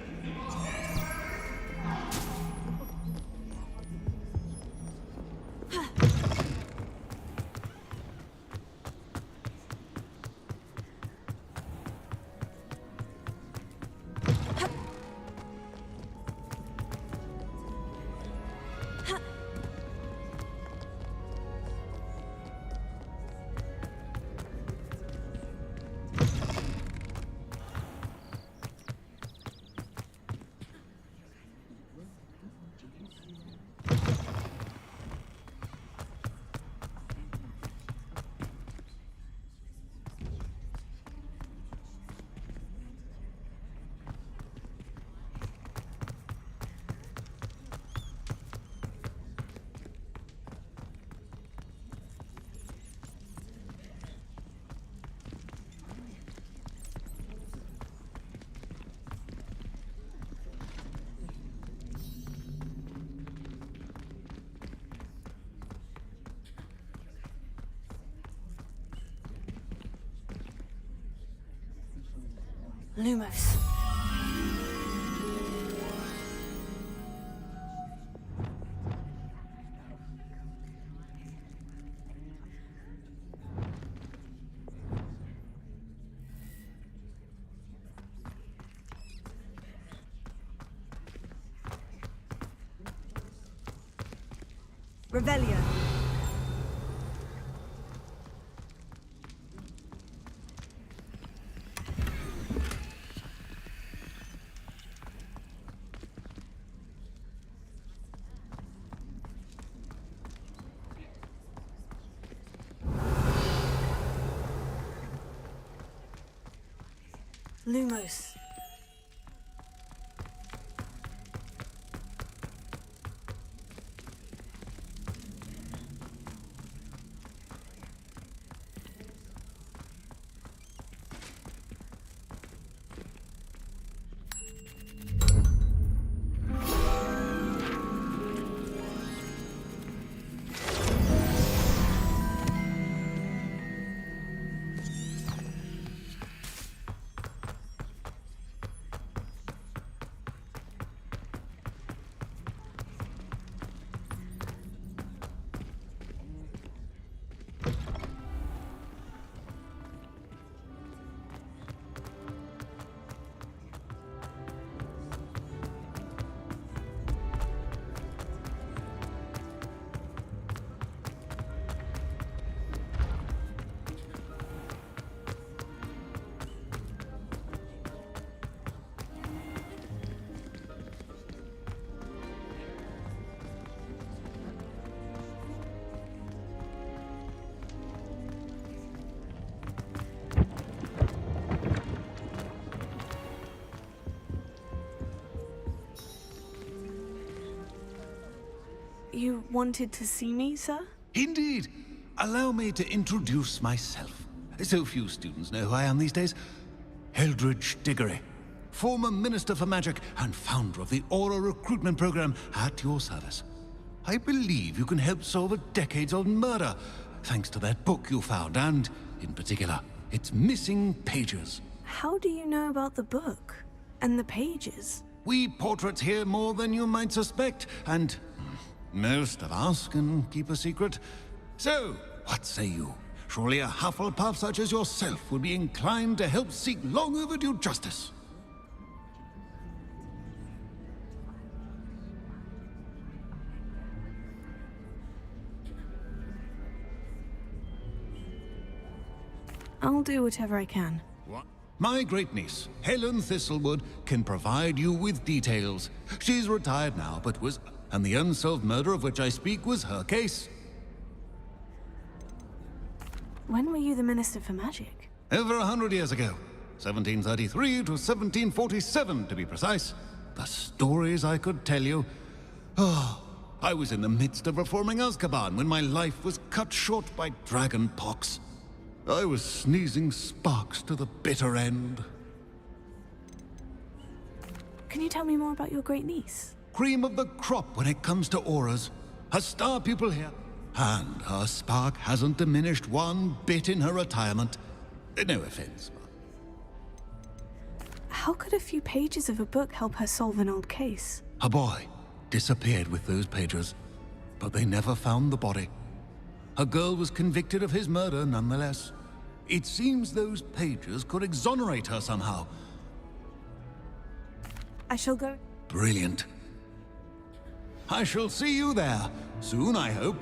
Lumos. Revelio. Lumos. You wanted to see me, sir? Indeed. Allow me to introduce myself. So few students know who I am these days. Eldridge Diggory, former Minister for Magic and founder of the Aura recruitment program at your service. I believe you can help solve a decades-old murder, thanks to that book you found, and, in particular, its missing pages. How do you know about the book? And the pages? We portraits hear more than you might suspect, and most of us can keep a secret. So, what say you? Surely a Hufflepuff such as yourself would be inclined to help seek long overdue justice. I'll do whatever I can. What? My great niece, Helen Thistlewood, can provide you with details. She's retired now, but was... and the unsolved murder of which I speak was her case. When were you the Minister for Magic? Over 100 years ago. 1733 to 1747, to be precise. The stories I could tell you. Oh, I was in the midst of reforming Azkaban when my life was cut short by dragon pox. I was sneezing sparks to the bitter end. Can you tell me more about your great niece? Cream of the crop when it comes to auras. A star pupil here. And her spark hasn't diminished one bit in her retirement. No offense. How could a few pages of a book help her solve an old case? A boy disappeared with those pages, but they never found the body. A girl was convicted of his murder nonetheless. It seems those pages could exonerate her somehow. I shall go. Brilliant. I shall see you there, soon I hope.